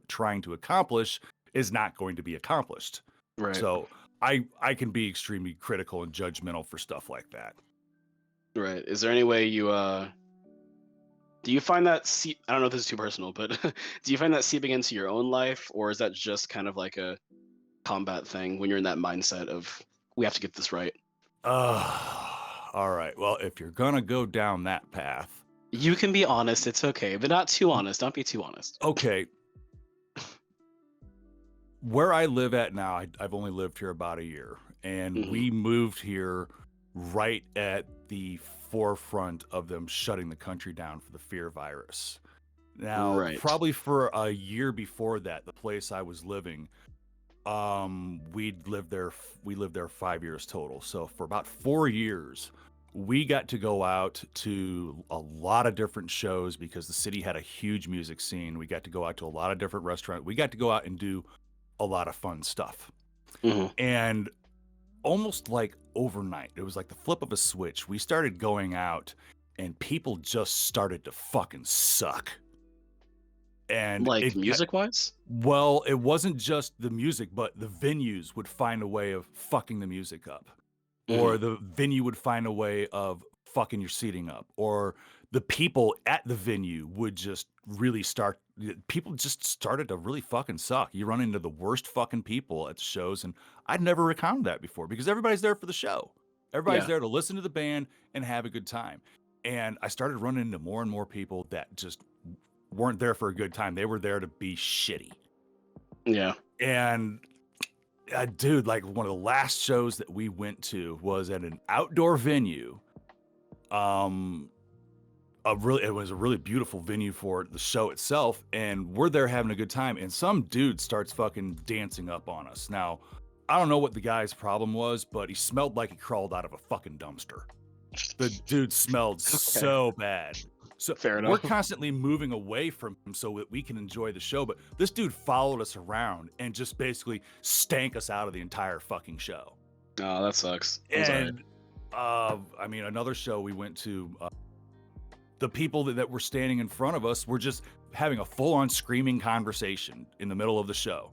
trying to accomplish is not going to be accomplished. Right. So I can be extremely critical and judgmental for stuff like that. Right. Is there any way you Do you find that I don't know if this is too personal, but do you find that seeping into your own life, or is that just kind of like a combat thing when you're in that mindset of we have to get this right? All right. Well, if you're gonna go down that path, You can be honest, it's okay, but not too honest. Don't be too honest. okay. Where I live at now, I've only lived here about a year, and Hmm. we moved here right at the forefront of them shutting the country down for the fear virus. Now, Right. probably for a year before that, the place I was living, we lived there 5 years total. So for about 4 years, we got to go out to a lot of different shows because the city had a huge music scene. We got to go out to a lot of different restaurants. We got to go out and do a lot of fun stuff. Hmm. And almost like overnight, it was like the flip of a switch. We started going out and people just started to fucking suck. And Like it got, music wise? well, it wasn't just the music, but the venues would find a way of fucking the music up, Hmm. or the venue would find a way of fucking your seating up, or the people at the venue would just really start. People just started to really fucking suck. You run into the worst fucking people at the shows, and I'd never encountered that before because everybody's there for the show. Everybody's Yeah. there to listen to the band and have a good time. And I started running into more and more people that just weren't there for a good time. They were there to be shitty. Yeah. And dude, like one of the last shows that we went to was at an outdoor venue. Um, it was a really beautiful venue for the show itself, and we're there having a good time. And some dude starts fucking dancing up on us. Now, I don't know what the guy's problem was, but he smelled like he crawled out of a fucking dumpster. The dude smelled Okay. so bad. So Fair we're enough. constantly moving away from him so that we can enjoy the show. But this dude followed us around and just basically stank us out of the entire fucking show. Oh, that sucks. I'm sorry. And I mean, another show we went to, the people that were standing in front of us were just having a full-on screaming conversation in the middle of the show.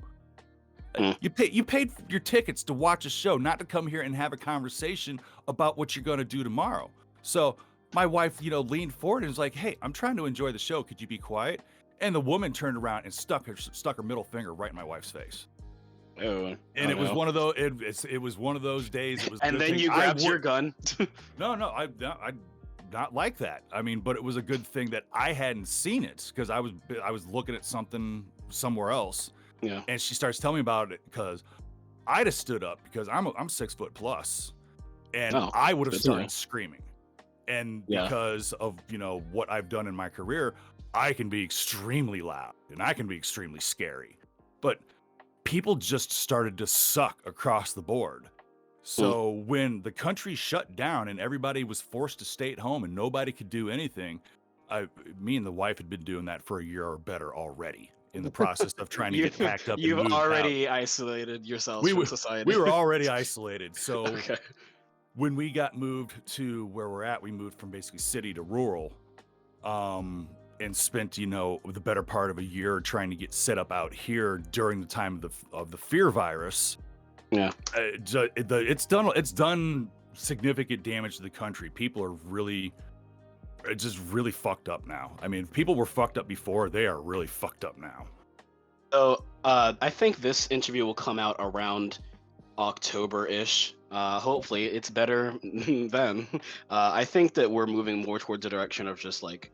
Mm. You paid your tickets to watch a show, not to come here and have a conversation about what you're going to do tomorrow. So my wife, leaned forward and was like, "Hey, I'm trying to enjoy the show. Could you be quiet?" And the woman turned around and stuck her middle finger right in my wife's face. Oh, And oh it was no. one of those. It was one of those days. It was a And good then thing you I grabbed your would. gun. No, no, I not like that. I mean, but it was a good thing that I hadn't seen it because I was looking at something somewhere else, Yeah. and she starts telling me about it because I'd have stood up because I'm 6 foot plus, and Oh, I would have good to know. started screaming. And Yeah. because of what I've done in my career, I can be extremely loud and I can be extremely scary. But people just started to suck across the board. Mm. So when the country shut down and everybody was forced to stay at home and nobody could do anything, me and the wife had been doing that for a year or better already in the process of trying to You get packed up and you've moved out. already isolated yourselves We from were we society. were already isolated. So Okay. when we got moved to where we're at, we moved from basically city to rural, and spent the better part of a year trying to get set up out here during the time of the fear virus. Yeah. It's done significant damage to the country. People are really just really fucked up now. I mean, if people were fucked up before, they are really fucked up now. So I think this interview will come out around October-ish. Hopefully, it's better then. I think that we're moving more towards the direction of just like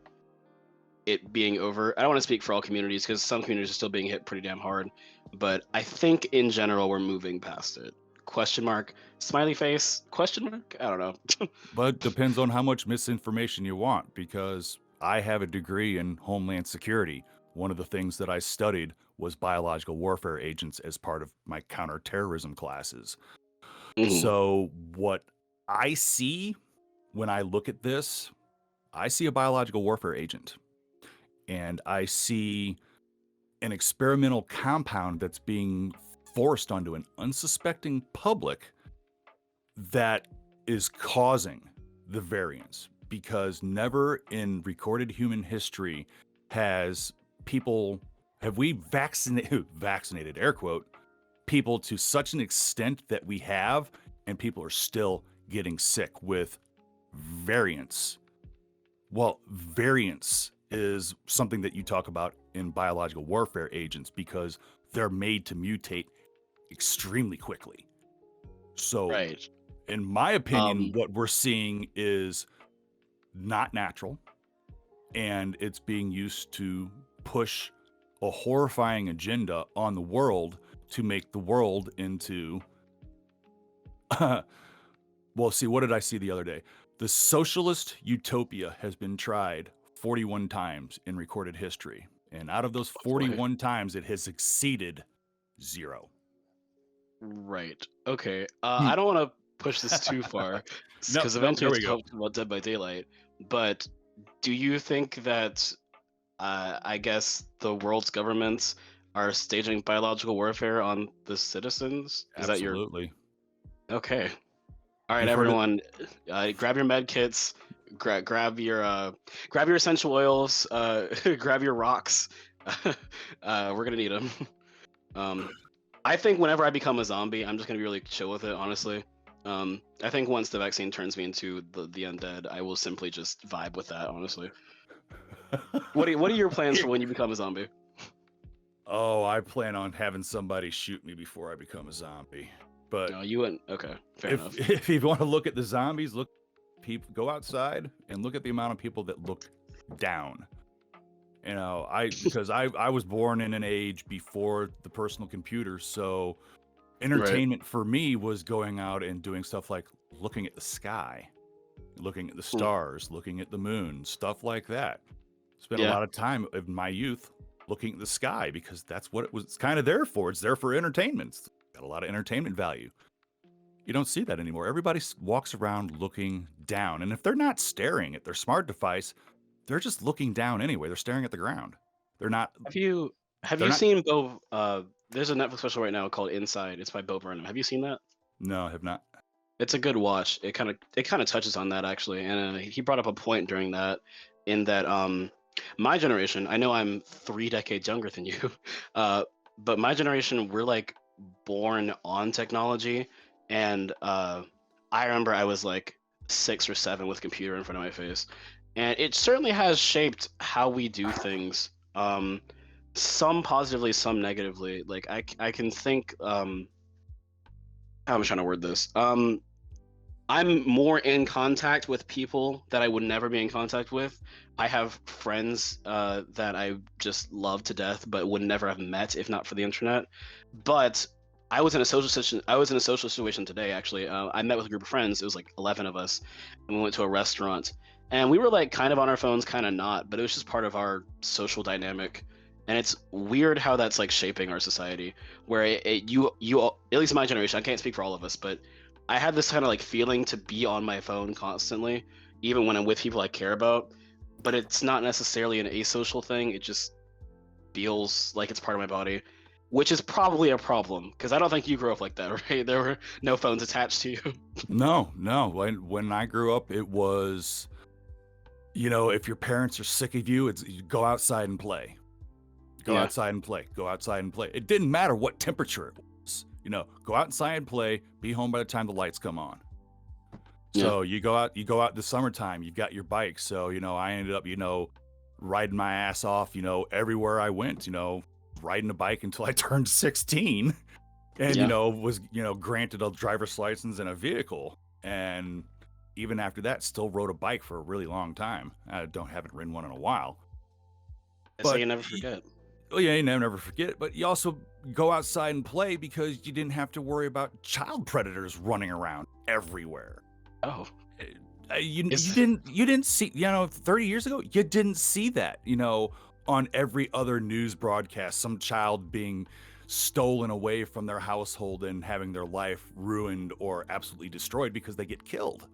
it being over. I don't want to speak for all communities because some communities are still being hit pretty damn hard, but I think in general we're moving past it. Question mark, smiley face, question mark. I don't know. But depends on how much misinformation you want, because I have a degree in Homeland Security. One of the things that I studied was biological warfare agents as part of my counterterrorism classes. Mhm. So what I see when I look at this, I see a biological warfare agent, and I see an experimental compound that's being forced onto an unsuspecting public that is causing the variants, because never in recorded human history has people have we vaccinated air quote people to such an extent that we have, and people are still getting sick with variants. Well, variants is something that you talk about in biological warfare agents because they're made to mutate extremely quickly. So, Right. in my opinion, Um, what we're seeing is not natural, and it's being used to push a horrifying agenda on the world to make the world into well, see, what did I see the other day? The socialist utopia has been tried 41 times in recorded history. And out of those oh boy. 41 times, it has succeeded 0. Right. Okay. Hmm. I don't want to push this too far No, because no, eventually there it's we go. talk about Dead by Daylight. But do you think that I guess the world's governments are staging biological warfare on the citizens? Is that your Absolutely. okay? All right, You've heard it. everyone, grab your med kits, grab your essential oils, grab your rocks. We're gonna need them. Um, I think whenever I become a zombie, I'm just gonna be really chill with it, honestly. I think once the vaccine turns me into the undead, I will simply just vibe with that, honestly. What are your plans for when you become a zombie? Oh, I plan on having somebody shoot me before I become a zombie. But No, you wouldn't. Okay, fair if enough. if you want to look at the zombies, look people go outside and look at the amount of people that look down. You know, I was born in an age before the personal computer, so Right. entertainment for me was going out and doing stuff like looking at the sky, looking at the Hmm. stars, looking at the moon, stuff like that. Spent a Yeah. lot of time of my youth looking at the sky because that's what it was kind of there for. It's there for entertainment. It's got a lot of entertainment value. You don't see that anymore. Everybody walks around looking down, and if they're not staring at their smart device, they're just looking down anyway. They're staring at the ground. They're not Have you have they're you not seen Bo? There's a Netflix special right now called Inside. It's by Bo Burnham. Have you seen that? No, I have not. It's a good watch. It kind of touches on that actually, and he brought up a point during that, in that my generation. I know I'm 3 decades younger than you, uh, but my generation we're like born on technology, and I remember I was like 6 or 7 with a computer in front of my face, and it certainly has shaped how we do things. Some positively, some negatively. Like I can think how am I trying to word this? I'm more in contact with people that I would never be in contact with. I have friends that I just love to death, but would never have met if not for the internet. But I was in a social situation today. Actually, I met with a group of friends. It was like 11 of us, and we went to a restaurant. And we were like kind of on our phones, kind of not. But it was just part of our social dynamic. And it's weird how that's like shaping our society, where you at least my generation. I can't speak for all of us, but I had this kind of like feeling to be on my phone constantly, even when I'm with people I care about. But it's not necessarily an asocial thing. It just feels like it's part of my body, which is probably a problem because I don't think you grew up like that, right? There were no phones attached to you. No, no. When I grew up, it was, if your parents are sick of you, it's you go outside and play. Go Yeah, outside and play. Go outside and play. It didn't matter what temperature it was. Go outside and play. Be home by the time the lights come on. yeah, So you go out in the summertime. You've got your bike. So I ended up riding my ass off. Everywhere I went. Riding a bike until I turned 16, and yeah. was granted a driver's license and a vehicle. And even after that, still rode a bike for a really long time. I haven't ridden one in a while. I say But you never forget. oh yeah, you never forget it. But you also go outside and play because you didn't have to worry about child predators running around everywhere. Oh, You is didn't see 30 years ago you didn't see that on every other news broadcast, some child being stolen away from their household and having their life ruined or absolutely destroyed because they get killed.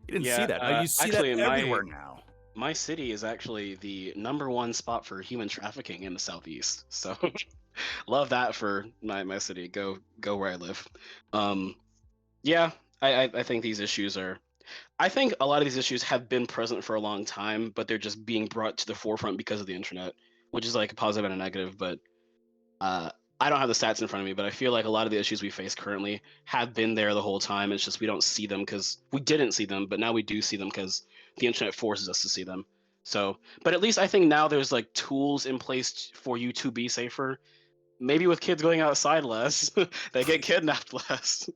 You didn't see yeah. that. Now you see that Actually, everywhere now. my city is actually the #1 spot for human trafficking in the southeast. So love that for my city. Go where I live. Um, yeah, I think these issues are. I think a lot of these issues have been present for a long time, but they're just being brought to the forefront because of the internet, which is like a positive and a negative. But uh, I don't have the stats in front of me, but I feel like a lot of the issues we face currently have been there the whole time. It's just we don't see them because we didn't see them, but now we do see them because the internet forces us to see them. So, but at least I think now there's like tools in place for you to be safer. Maybe with kids going outside less, they get kidnapped less.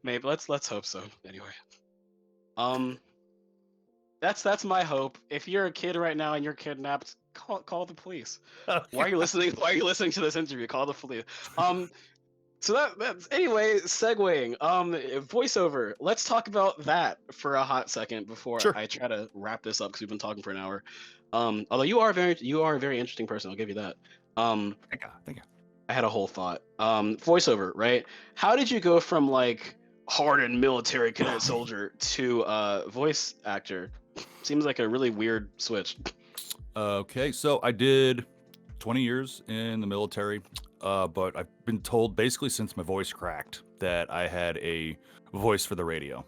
Maybe let's hope so. Anyway, um, that's my hope. If you're a kid right now and you're kidnapped, call the police. Why Okay. are you listening? Why are you listening to this interview? Call the police. Um, so that's anyway. Segueing. Voiceover. Let's talk about that for a hot second before Sure. I try to wrap this up because we've been talking for an hour. Although you are a very interesting person. I'll give you that. Thank you. Thank you. I had a whole thought. Voiceover, right? How did you go from like hardened military cadet soldier to voice actor? Seems like a really weird switch. Okay, so I did 20 years in the military, but I've been told basically since my voice cracked that I had a voice for the radio.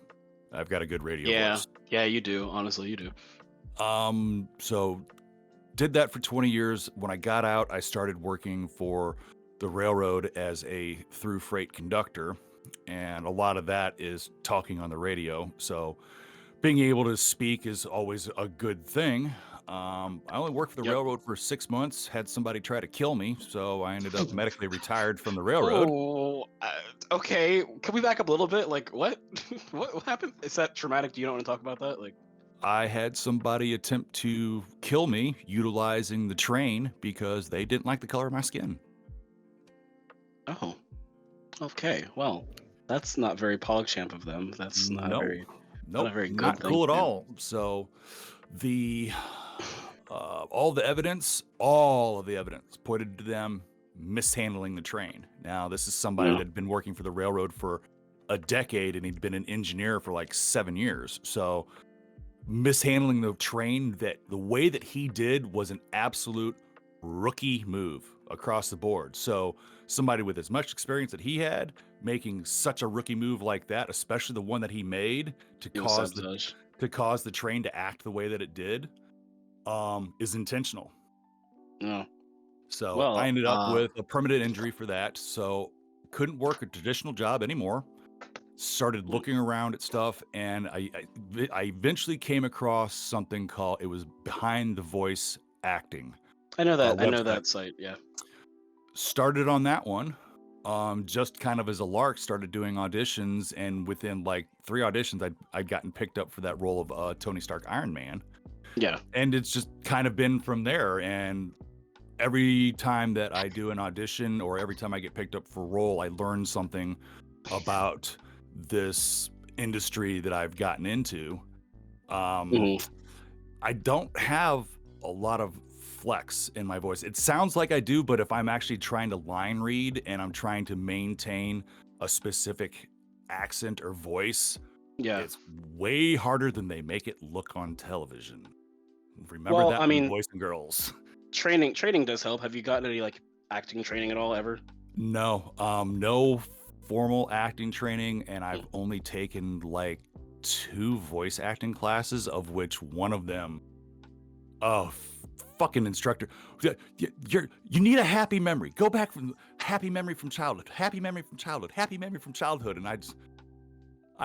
I've got a good radio Yeah, voice. yeah, you do. Honestly, you do. So did that for 20 years. When I got out, I started working for the railroad as a through freight conductor, and a lot of that is talking on the radio. So being able to speak is always a good thing. I only worked for the Yep. railroad for 6 months, had somebody try to kill me, so I ended up medically retired from the railroad. Oh, okay. Can we back up a little bit? Like, what? What happened? Is that traumatic? Do you don't want to talk about that? Like, I had somebody attempt to kill me utilizing the train because they didn't like the color of my skin. oh, okay. Well, that's not very PogChamp of them. That's No, not a nope, very good not thing cool at to do. all. So the all of the evidence pointed to them mishandling the train. Now, this is somebody Yeah. that had been working for the railroad for a decade and he'd been an engineer for like 7 years. So mishandling the train, that the way that he did was an absolute rookie move across the board. So somebody with as much experience that he had making such a rookie move like that, especially the one that he made to It was cause sabotage. the train to act the way that it did, is intentional. No. So I Well, ended up with a permanent injury for that. So couldn't work a traditional job anymore. Started looking around at stuff, and I eventually came across something called, it was Behind the Voice Acting I know that. I know website. that site. Yeah. Started on that one, just kind of as a lark. Started doing auditions, and within like 3 auditions, I'd gotten picked up for that role of Tony Stark Iron Man, Yeah. and it's just kind of been from there. And every time that I do an audition or every time I get picked up for a role, I learn something about this industry that I've gotten into. Um, Hmm. I don't have a lot of flex in my voice. It sounds like I do, but if I'm actually trying to line read and I'm trying to maintain a specific accent or voice, Yeah. it's way harder than they make it look on television. Remember Well, that I from mean, Boys and Girls. training does help. Have you gotten any like acting training at all ever? No, no formal acting training, and I've Mm. only taken like 2 voice acting classes, of which one of them, oh, fucking instructor, you need a happy memory. Go back from happy memory from childhood, happy memory from childhood, happy memory from childhood, and I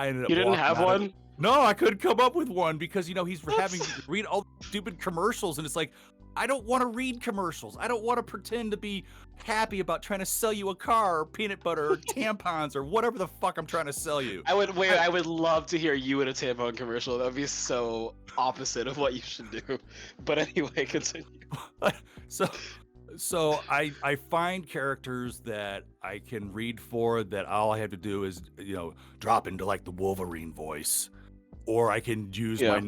ended up You didn't walking have out of it. one? No, I couldn't come up with one because, he's having That's to read all the stupid commercials, and it's like, I don't want to read commercials. I don't want to pretend to be happy about trying to sell you a car or peanut butter or tampons or whatever the fuck I'm trying to sell you. I would wait. I- I would love to hear you in a tampon commercial. That would be so opposite of what you should do. But anyway, continue. so I find characters that I can read for, that all I have to do is, drop into like the Wolverine voice, or I can use Yeah.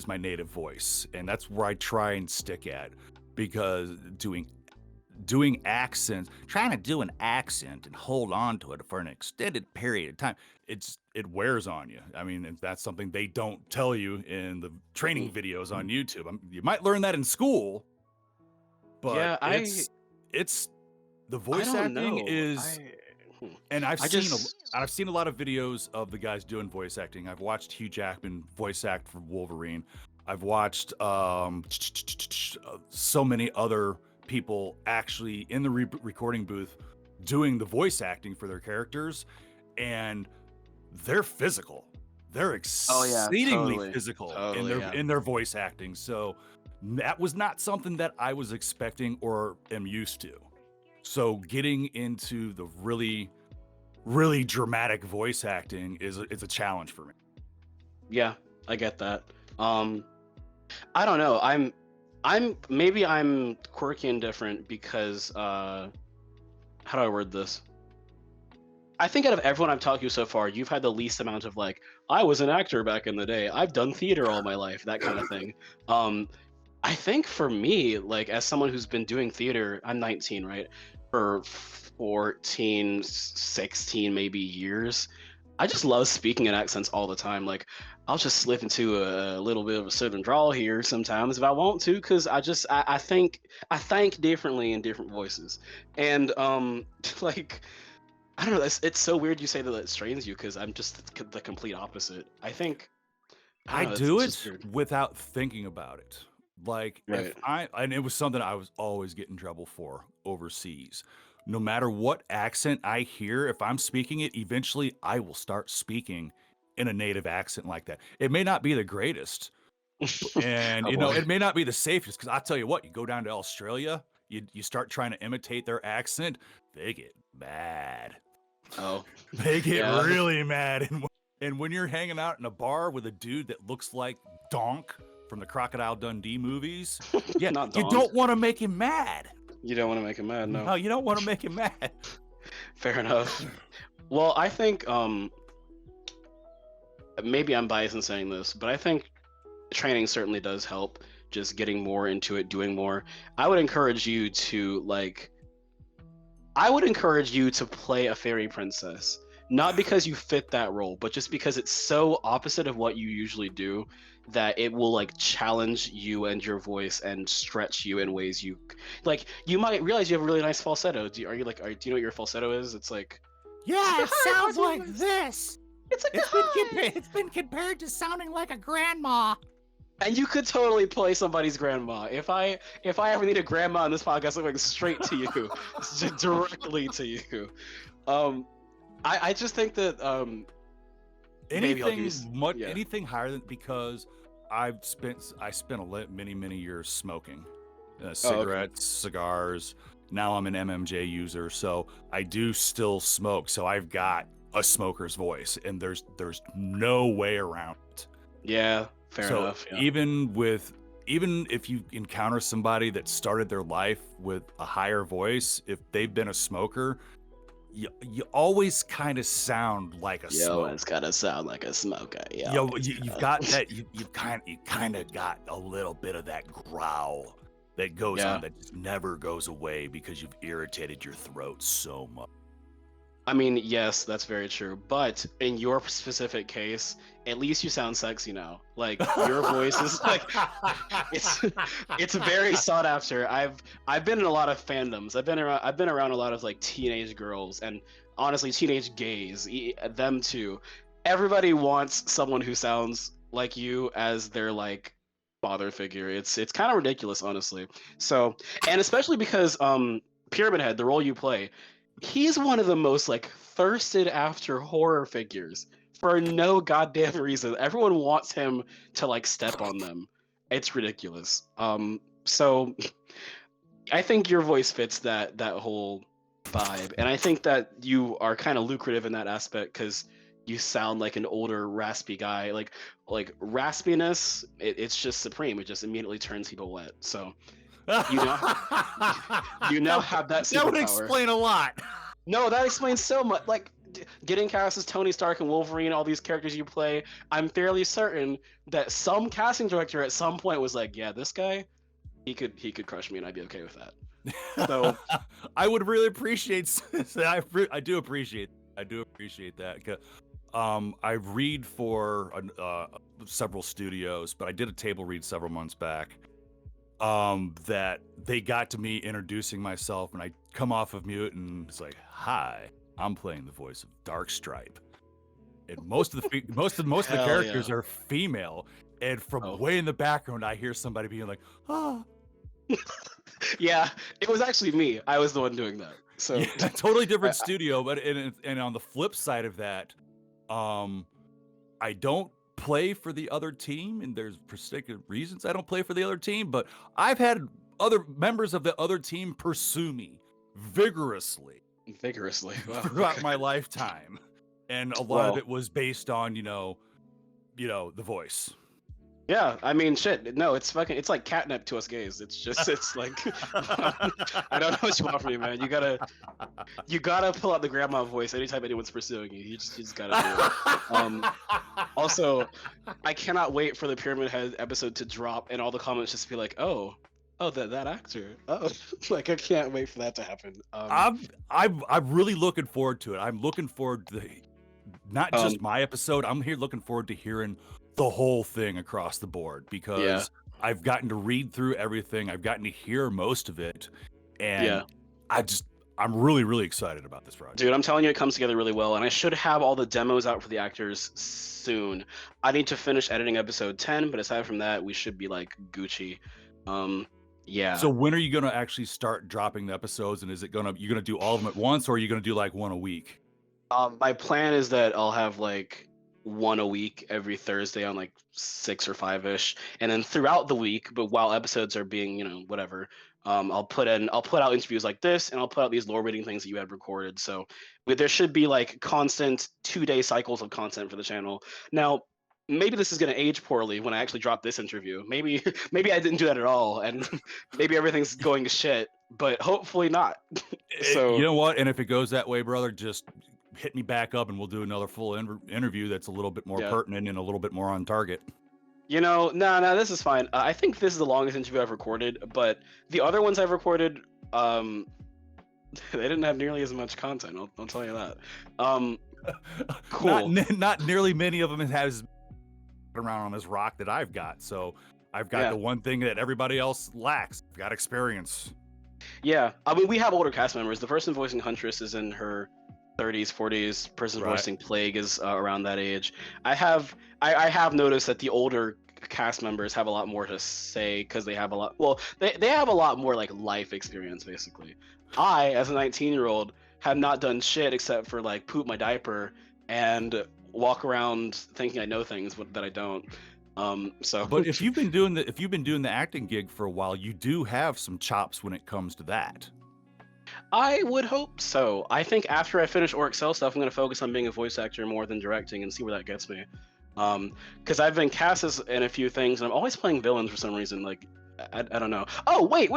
my native voice, and that's where I try and stick at, because doing accents, trying to do an accent and hold on to it for an extended period of time, it wears on you. I mean, that's something they don't tell you in the training videos on YouTube. You might learn that in school, but Yeah, it's the I voice don't acting know. is, and I just I've seen a lot of videos of the guys doing voice acting. I've watched Hugh Jackman voice act for Wolverine. I've watched so many other people actually in the recording booth doing the voice acting for their characters, and they're physical. they're Oh yeah, exceedingly totally, physical totally, yeah. in their voice acting. So that was not something that I was expecting or am used to. So getting into the really dramatic voice acting is a challenge for me. Yeah, I get that. Um, I don't know. Maybe I'm quirky and different because how do I word this? I think out of everyone I've talked to so far, you've had the least amount of like, I was an actor back in the day. I've done theater all my life, that kind of thing. Um, I think for me, like as someone who's been doing theater, I'm 19, right? For 14, 16 maybe years. I just love speaking in accents all the time. Like I'll just slip into a little bit of a southern drawl here sometimes if I want to, because I think differently in different voices. And like I don't know, it's so weird you say that it strains you because I'm just the complete opposite. I I don't know, do it's just it weird. without thinking about it. Like if Right. and it was something I was always get in trouble for overseas. No matter what accent I hear, if I'm speaking it, eventually I will start speaking in a native accent like that. It may not be the greatest, and Oh you know, boy. it may not be the safest because I tell you what, you go down to Australia, you start trying to imitate their accent, they get mad. Oh, They get yeah. really mad, and when you're hanging out in a bar with a dude that looks like Donk from the Crocodile Dundee movies, yeah, Not you Donk. don't wanna make him mad. You don't want to make him mad, no. No, you don't wanna make him mad. Fair enough. Well, I think maybe I'm biased in saying this, but I think training certainly does help. Just getting more into it, doing more. I would encourage you to like I would encourage you to play a fairy princess. Not because you fit that role, but just because it's so opposite of what you usually do that it will like challenge you and your voice and stretch you in ways like you might realize you have a really nice falsetto. Do you know what your falsetto is? It's like Yeah, a it high sounds possible like voice. this. It's like a It's been high. it's been compared to sounding like a grandma. And you could totally play somebody's grandma. If I ever need a grandma on this podcast, I'm going straight to you, directly to you. Um, I just think that maybe I'll give you yeah. Anything higher than because I spent many years smoking, Oh, okay. cigarettes, cigars. Now I'm an MMJ user, so I do still smoke. So I've got a smoker's voice, and there's no way around it. Yeah, fair So enough. Yeah. even if you encounter somebody that started their life with a higher voice, if they've been a smoker, you always kind of sound like a smoker. It's gotta sound like a smoker. Yeah. You've got that. You kind of got a little bit of that growl that goes Yeah. on that just never goes away because you've irritated your throat so much. I mean, yes, that's very true. But in your specific case, at least you sound sexy now. Like your voice is like it's it's very sought after. I've been in a lot of fandoms. I've been around a lot of like teenage girls and honestly teenage gays, them too. Everybody wants someone who sounds like you as their like father figure. It's kind of ridiculous, honestly. So, and especially because Pyramid Head, the role you play, he's one of the most like thirsted after horror figures for no goddamn reason. Everyone wants him to like step on them. It's ridiculous. So I think your voice fits that whole vibe, and I think that you are kind of lucrative in that aspect because you sound like an older raspy guy. Like raspiness, it's just supreme. It just immediately turns people wet. So you know you now have that That would superpower. explain a lot. No, that explains so much. Like getting cast as Tony Stark and Wolverine, all these characters you play. I'm fairly certain that some casting director at some point was like, "Yeah, this guy, he could crush me, and I'd be okay with that." So I would really appreciate. I do appreciate that. I read for several studios, but I did a table read several months back. That they got to me introducing myself, and I come off of mute, and it's like, "Hi, I'm playing the voice of Darkstripe," and most of the Hell characters yeah. are female, and from Oh. way in the background, I hear somebody being like, "Ah." Yeah, it was actually me. I was the one doing that. So Yeah, totally different studio, but and on the flip side of that, I don't play for the other team, and there's particular reasons I don't play for the other team, but I've had other members of the other team pursue me vigorously Vigorously. Wow. throughout Okay. my lifetime. And a lot of Well, it was based on, the voice. yeah, I mean, shit. No, it's like catnip to us gays. It's like, I don't know what you want from me, man. You gotta pull out the grandma voice anytime anyone's pursuing you. You just gotta do it. Also, I cannot wait for the Pyramid Head episode to drop and all the comments just be like, oh, that actor. Oh, like I can't wait for that to happen. I'm really looking forward to it. I'm looking forward to not just Um, my episode. I'm here looking forward to hearing the whole thing across the board because Yeah. I've gotten to read through everything. I've gotten to hear most of it, and Yeah. I'm really, really excited about this project. Dude, I'm telling you, it comes together really well, and I should have all the demos out for the actors soon. I need to finish editing episode 10, but aside from that, we should be like Gucci. Yeah. So when are you gonna actually start dropping the episodes? And is it you're gonna do all of them at once, or are you gonna do like one a week? My plan is that I'll have like one a week every Thursday on like 6 or 5-ish, and then throughout the week, but while episodes are being, whatever, I'll put out interviews like this, and I'll put out these lore reading things that you had recorded. So there should be like constant 2-day cycles of content for the channel. Now, maybe this is going to age poorly when I actually drop this interview. Maybe maybe I didn't do that at all, and maybe everything's going to shit. But hopefully not. So you know what? And if it goes that way, brother, just hit me back up and we'll do another full interview that's a little bit more Yeah. pertinent and a little bit more on target. No, this is fine. I think this is the longest interview I've recorded, but the other ones I've recorded, they didn't have nearly as much content. I'll tell you that. Cool. Not nearly many of them has around on this rock that I've got. So I've got the one thing that everybody else lacks. I've got experience. Yeah, I mean, we have older cast members. The person voicing Huntress is in her 30s, 40s. Person Right. voicing Plague is around that age. I have noticed that the older cast members have a lot more to say because they have a lot. Well, they have a lot more like life experience basically. I, as a 19-year-old, have not done shit except for like poop my diaper and walk around thinking I know things that I don't. So. But if you've been doing the acting gig for a while, you do have some chops when it comes to that. I would hope so. I think after I finish Auric stuff, I'm going to focus on being a voice actor more than directing and see where that gets me. Because I've been cast in a few things, and I'm always playing villains for some reason. Like, I don't know. Oh, wait.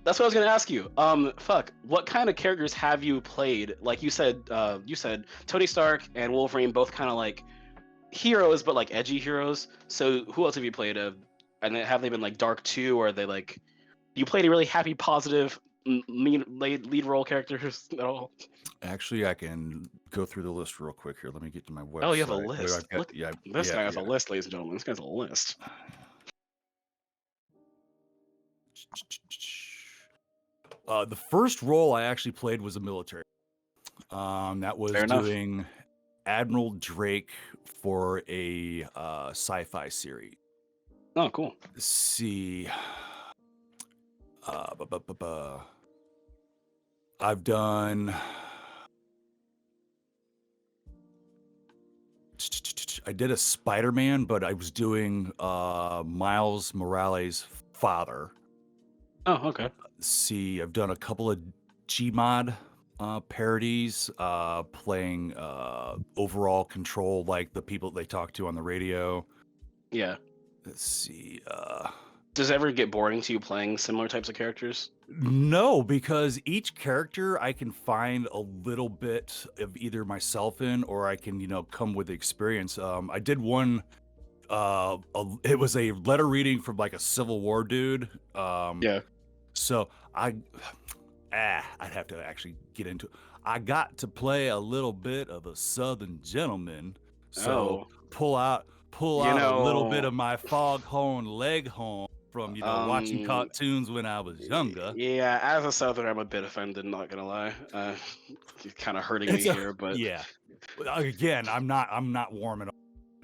That's what I was going to ask you. What kind of characters have you played? Like you said Tony Stark and Wolverine both kind of like heroes, but like edgy heroes. So who else have you played? And have they been like dark too, or are they like you played a really happy, positive lead role characters at all? Actually, I can go through the list real quick here. Let me get to my website. Oh, you have a list. Look, yeah, this guy has a list, ladies and gentlemen. This guy's a list. The first role I actually played was a military. That was Fair enough. doing Admiral Drake for a sci-fi series. Oh, cool. Let's see. I've done. I did a Spider-Man, but I was doing Miles Morales' father. Oh, okay. Let's see, I've done a couple of Gmod parodies, playing overall control, like the people they talk to on the radio. Yeah. Let's see. Does it ever get boring to you playing similar types of characters? No, because each character I can find a little bit of either myself in, or I can, come with the experience. I did one. It was a letter reading from like a Civil War dude. Yeah. So I'd have to actually get into it. I got to play a little bit of a Southern gentleman. So pull out a little bit of my foghorn leghorn from, watching cartoons when I was younger. Yeah, as a Southerner, I'm a bit offended, not gonna lie. You're kind of hurting me here, but yeah. Again, I'm not warming up.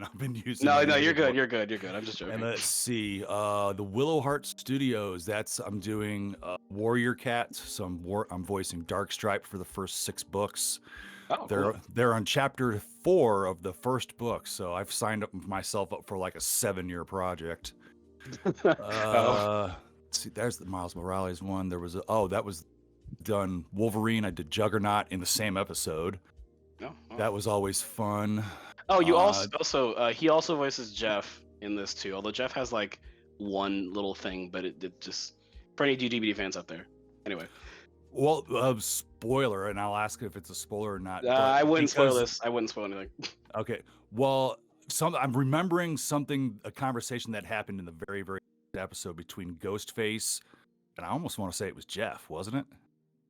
I've been using. No, you're good. I'm just joking. And let's see, the Willowheart Studios. I'm doing Warrior Cat. So I'm voicing Darkstripe for the first 6 books. Oh, They're cool. they're on chapter 4 of the first book, so I've signed myself up for like a 7-year project. Oh, Let's see, there's the Miles Morales one. There was that was done Wolverine. I did Juggernaut in the same episode. no. Oh. That was always fun. Oh, you Uh, also he also voices Jeff in this too. Although Jeff has like one little thing, but it just for any DVD fans out there. Anyway, well, spoiler, and I'll ask if it's a spoiler or not. But I wouldn't spoil because this. I wouldn't spoil anything. okay, well, I'm remembering a conversation that happened in the very first episode between Ghostface and I almost want to say it was Jeff, wasn't it?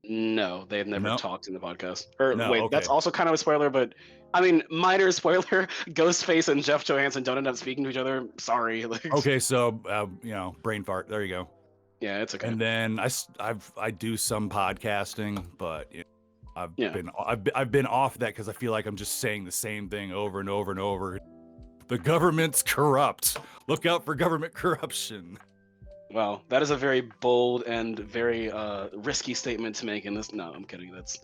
No, they have never No, talked in the podcast. Or no. wait, that's Okay, also kind of a spoiler, but I mean, minor spoiler. Ghostface and Jeff Johansson don't end up speaking to each other. Sorry. Like, okay. So brain fart. There you go. yeah, it's okay. And then I do some podcasting, but Yeah. I've been off that because I feel like I'm just saying the same thing over and over and over. The government's corrupt. Look out for government corruption. Well, that is a very bold and very risky statement to make in this. No, I'm kidding. That's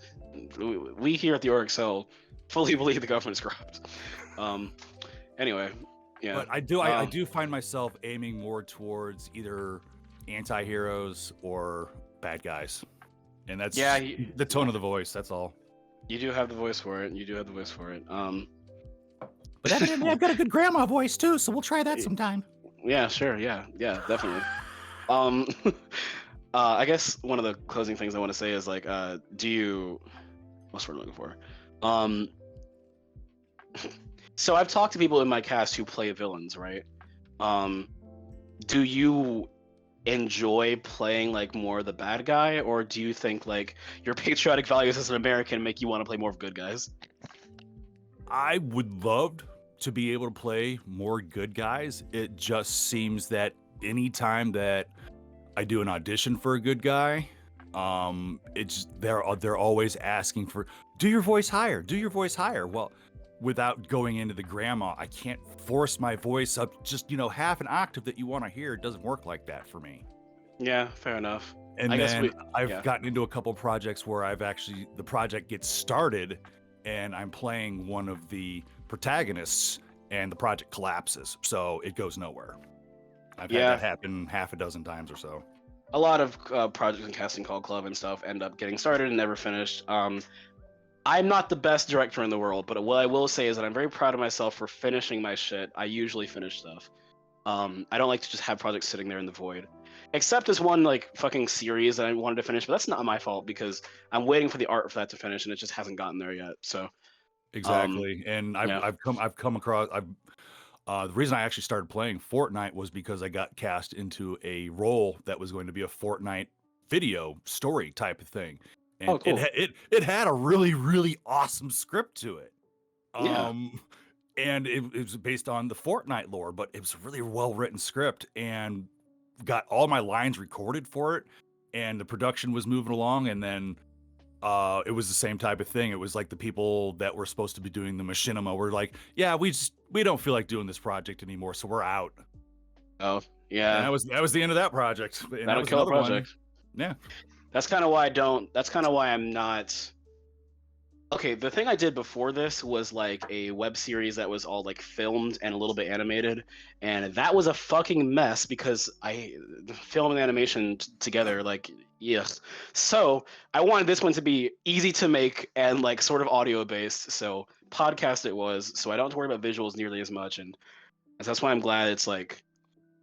we here at the Auric Cell fully believe the government is corrupt. Anyway, yeah. But I do find myself aiming more towards either anti-heroes or bad guys, and that's the tone of the voice. That's all. You do have the voice for it. You do have the voice for it. But evidently, I've got a good grandma voice too, so we'll try that sometime. Yeah, sure. Yeah, definitely. I guess one of the closing things I want to say is like, what's the word I'm looking for? So I've talked to people in my cast who play villains, right? Do you enjoy playing like more the bad guy, or do you think like your patriotic values as an American make you want to play more of good guys? I would love to be able to play more good guys. It just seems that anytime that I do an audition for a good guy, they're always asking for do your voice higher. Well, without going into the grandma, I can't force my voice up just half an octave that you want to hear. It doesn't work like that for me. Yeah, fair enough. And then I've gotten into a couple projects where the project gets started and I'm playing one of the protagonists and the project collapses, so it goes nowhere. I've had that happen half a dozen times or so. A lot of projects in Casting Call Club and stuff end up getting started and never finished. I'm not the best director in the world, but what I will say is that I'm very proud of myself for finishing my shit. I usually finish stuff. I don't like to just have projects sitting there in the void. Except as one like fucking series that I wanted to finish, but that's not my fault because I'm waiting for the art for that to finish and it just hasn't gotten there yet. So exactly. And I've come across the reason I actually started playing Fortnite was because I got cast into a role that was going to be a Fortnite video story type of thing. And cool. it had a really, really awesome script to it. Yeah. And it was based on the Fortnite lore, but it was a really well written script and got all my lines recorded for it. And the production was moving along. And then it was the same type of thing. It was like the people that were supposed to be doing the machinima were like, yeah, we don't feel like doing this project anymore, so we're out. Oh, yeah. And that was the end of that project. And that'll kill a project. Yeah. That's kind of why I'm not. Okay, the thing I did before this was like a web series that was all like filmed and a little bit animated, and that was a fucking mess because film and animation together, like, yes. So I wanted this one to be easy to make and like sort of audio based. So podcast it was, so I don't have to worry about visuals nearly as much, and that's why I'm glad it's like.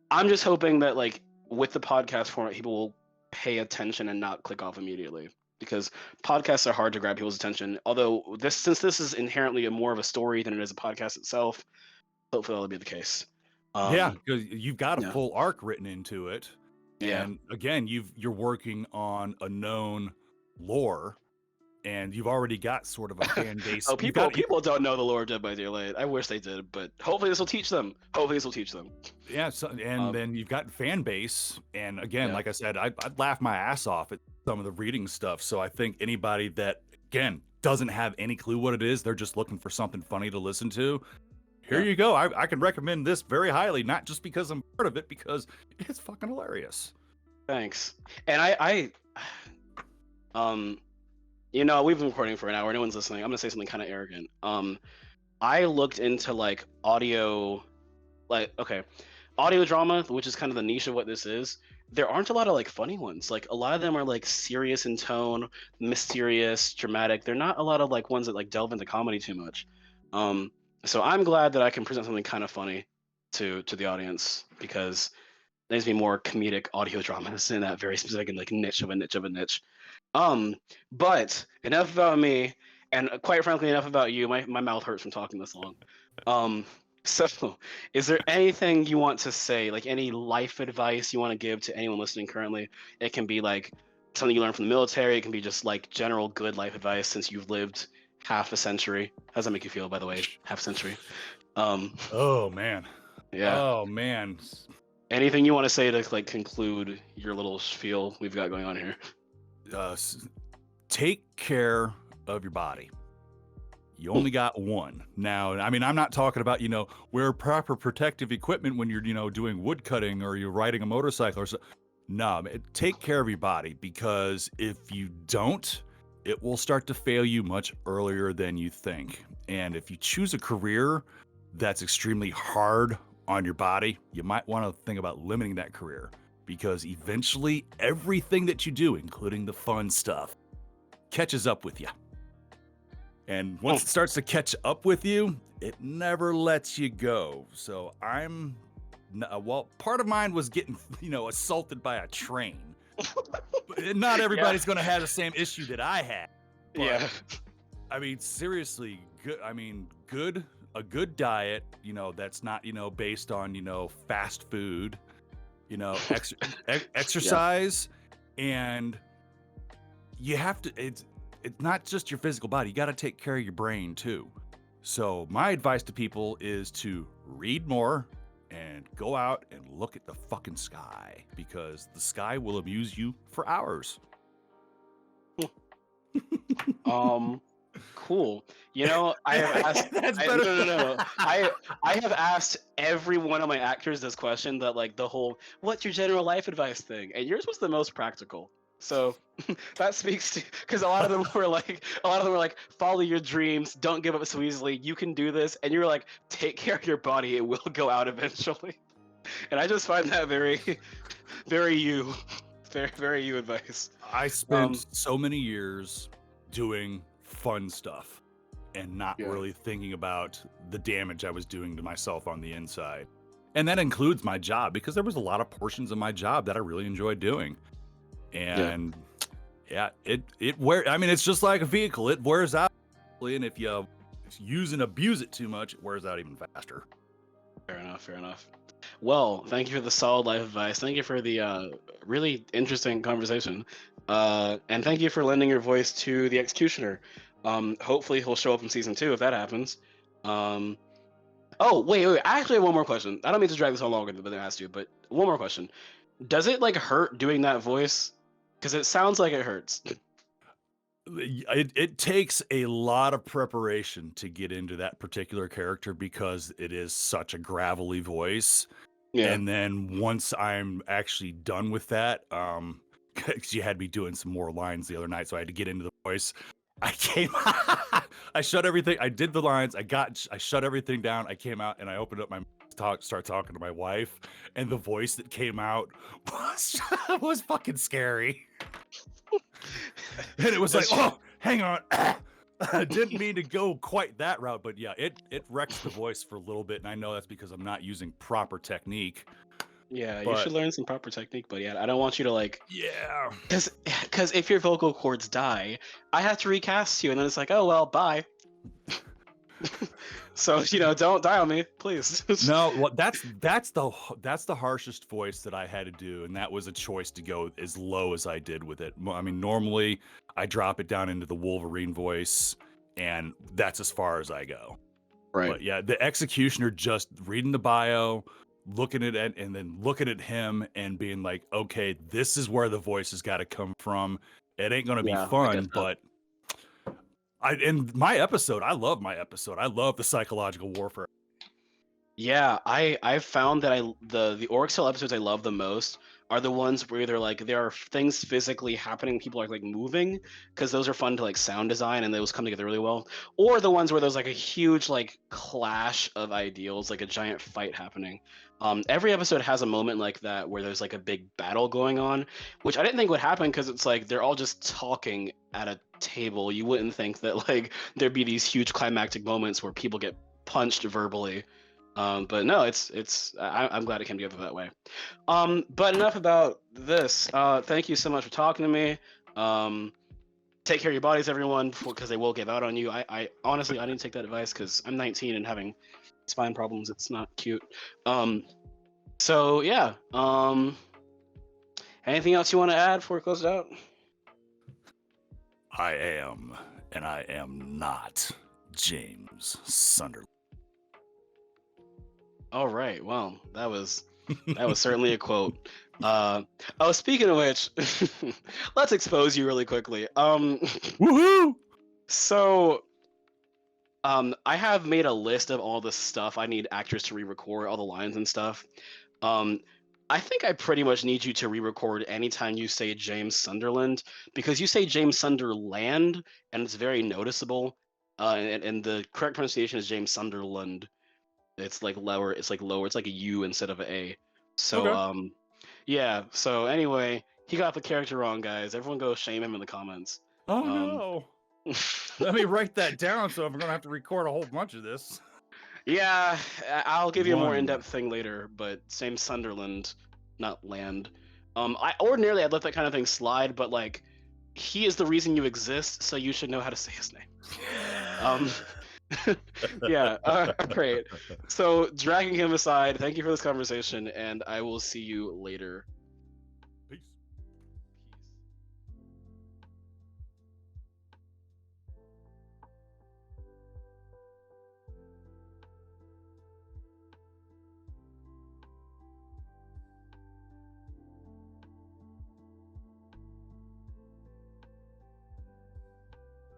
I'm just hoping that like with the podcast format, people will pay attention and not click off immediately. Because podcasts are hard to grab people's attention. Although since this is inherently more of a story than it is a podcast itself, hopefully that'll be the case. Yeah, because you've got a full arc written into it. Yeah. And again, you're working on a known lore, and you've already got sort of a fan base. People don't know the lore of Dead by Daylight. I wish they did, but hopefully this will teach them. Yeah, then you've got fan base, and again, like I said, I'd laugh my ass off at some of the reading stuff. So I think anybody that again doesn't have any clue what it is, they're just looking for something funny to listen to. Here you go. I can recommend this very highly, not just because I'm part of it, because it's fucking hilarious. Thanks. And I You know, we've been recording for an hour. No one's listening. I'm gonna say something kind of arrogant. I looked into like audio, like okay, audio drama, which is kind of the niche of what this is. There aren't a lot of like funny ones. Like a lot of them are like serious in tone, mysterious, dramatic. They're not a lot of like ones that like delve into comedy too much. Um, so I'm glad that I can present something kind of funny to the audience because there needs to be more comedic audio dramas in that very specific and like niche of a niche of a niche. Um, but enough about me, and quite frankly, enough about you. My mouth hurts from talking this long. Um, so is there anything you want to say, like any life advice you want to give to anyone listening currently? It can be like something you learned from the military. It can be just like general good life advice since you've lived half a century. How does that make you feel, by the way? Half a century. Oh man. Yeah. Oh man. Anything you want to say to like conclude your little spiel we've got going on here? Take care of your body. You only got one. Now, I mean, I'm not talking about, wear proper protective equipment when you're, doing wood cutting or you're riding a motorcycle or so. No, take care of your body because if you don't, it will start to fail you much earlier than you think. And if you choose a career that's extremely hard on your body, you might want to think about limiting that career because eventually everything that you do, including the fun stuff, catches up with you. And once it starts to catch up with you, it never lets you go. So part of mine was getting, assaulted by a train. Not everybody's going to have the same issue that I had. But, Yeah. I mean, seriously, a good diet, that's not, based on, fast food, exercise, and you have to, it's not just your physical body. You got to take care of your brain too. So my advice to people is to read more and go out and look at the fucking sky because the sky will amuse you for hours. Cool. I have asked. That's better. No. I have asked every one of my actors this question that like the whole "What's your general life advice" thing, and yours was the most practical. So that speaks to because a lot of them were like, follow your dreams, don't give up so easily. You can do this, and you're like, take care of your body; it will go out eventually. And I just find that very, very you, very you advice. I spent so many years doing fun stuff and not really thinking about the damage I was doing to myself on the inside. And that includes my job because there was a lot of portions of my job that I really enjoyed doing. And it's just like a vehicle. It wears out. And if you use and abuse it too much, it wears out even faster. Fair enough. Well, thank you for the solid life advice. Thank you for the really interesting conversation. And thank you for lending your voice to the executioner. Hopefully he'll show up in season 2 if that happens. Oh, wait. I actually have one more question. I don't mean to drag this on longer than I asked you, but one more question. Does it like hurt doing that voice? Because it sounds like it hurts. It takes a lot of preparation to get into that particular character because it is such a gravelly voice. Yeah. And then once I'm actually done with that, because you had me doing some more lines the other night, so I had to get into the voice. I shut everything. I did the lines. I shut everything down. I came out and I opened up my start talking to my wife, and the voice that came out was fucking scary. And it was like, oh, hang on. I didn't mean to go quite that route, but yeah, it wrecks the voice for a little bit, and I know that's because I'm not using proper technique. Yeah, you should learn some proper technique, but yeah, I don't want you to like. Yeah. Because if your vocal cords die, I have to recast you, and then it's like, oh well, bye. So don't die on me, please. No, well, that's the harshest voice that I had to do, and that was a choice to go as low as I did with it. I mean, normally I drop it down into the Wolverine voice, and that's as far as I go. Right. But yeah, the executioner just reading the bio, looking at it, and then looking at him and being like, okay, this is where the voice has got to come from. It ain't gonna be fun, but. In my episode, I love my episode. I love the psychological warfare. Yeah, I've found that the Auric style episodes I love the most are the ones where they're like there are things physically happening, people are like moving, because those are fun to like sound design and those come together really well. Or the ones where there's like a huge like clash of ideals, like a giant fight happening. Every episode has a moment like that where there's like a big battle going on, which I didn't think would happen because it's like they're all just talking at a table. You wouldn't think that like there'd be these huge climactic moments where people get punched verbally. But no, I'm glad it came together that way. But enough about this. Thank you so much for talking to me. Take care of your bodies, everyone, because they will give out on you. I honestly, I need to take that advice because I'm 19 and having spine problems. It's not cute. So yeah. Anything else you want to add before we close it out? I am, and I am not James Sunderland. All right. Well, that was certainly a quote. Oh, speaking of which, let's expose you really quickly. Woohoo! So, I have made a list of all the stuff I need actors to re-record, all the lines and stuff. I think I pretty much need you to re-record anytime you say James Sunderland because you say James Sunderland and it's very noticeable. And the correct pronunciation is James Sunderland. It's like lower. It's like lower. It's like a U instead of an A. So Okay. yeah. So anyway, he got the character wrong, guys. Everyone go shame him in the comments. Oh Um, no. Let me write that down so if I'm gonna have to record a whole bunch of this. Yeah, I'll give you a more One. in-depth thing later, but same Sunderland, not land. I ordinarily I'd let that kind of thing slide, but like, he is the reason you exist, so you should know how to say his name. Um, yeah, great. So dragging him aside, thank you for this conversation, and I will see you later.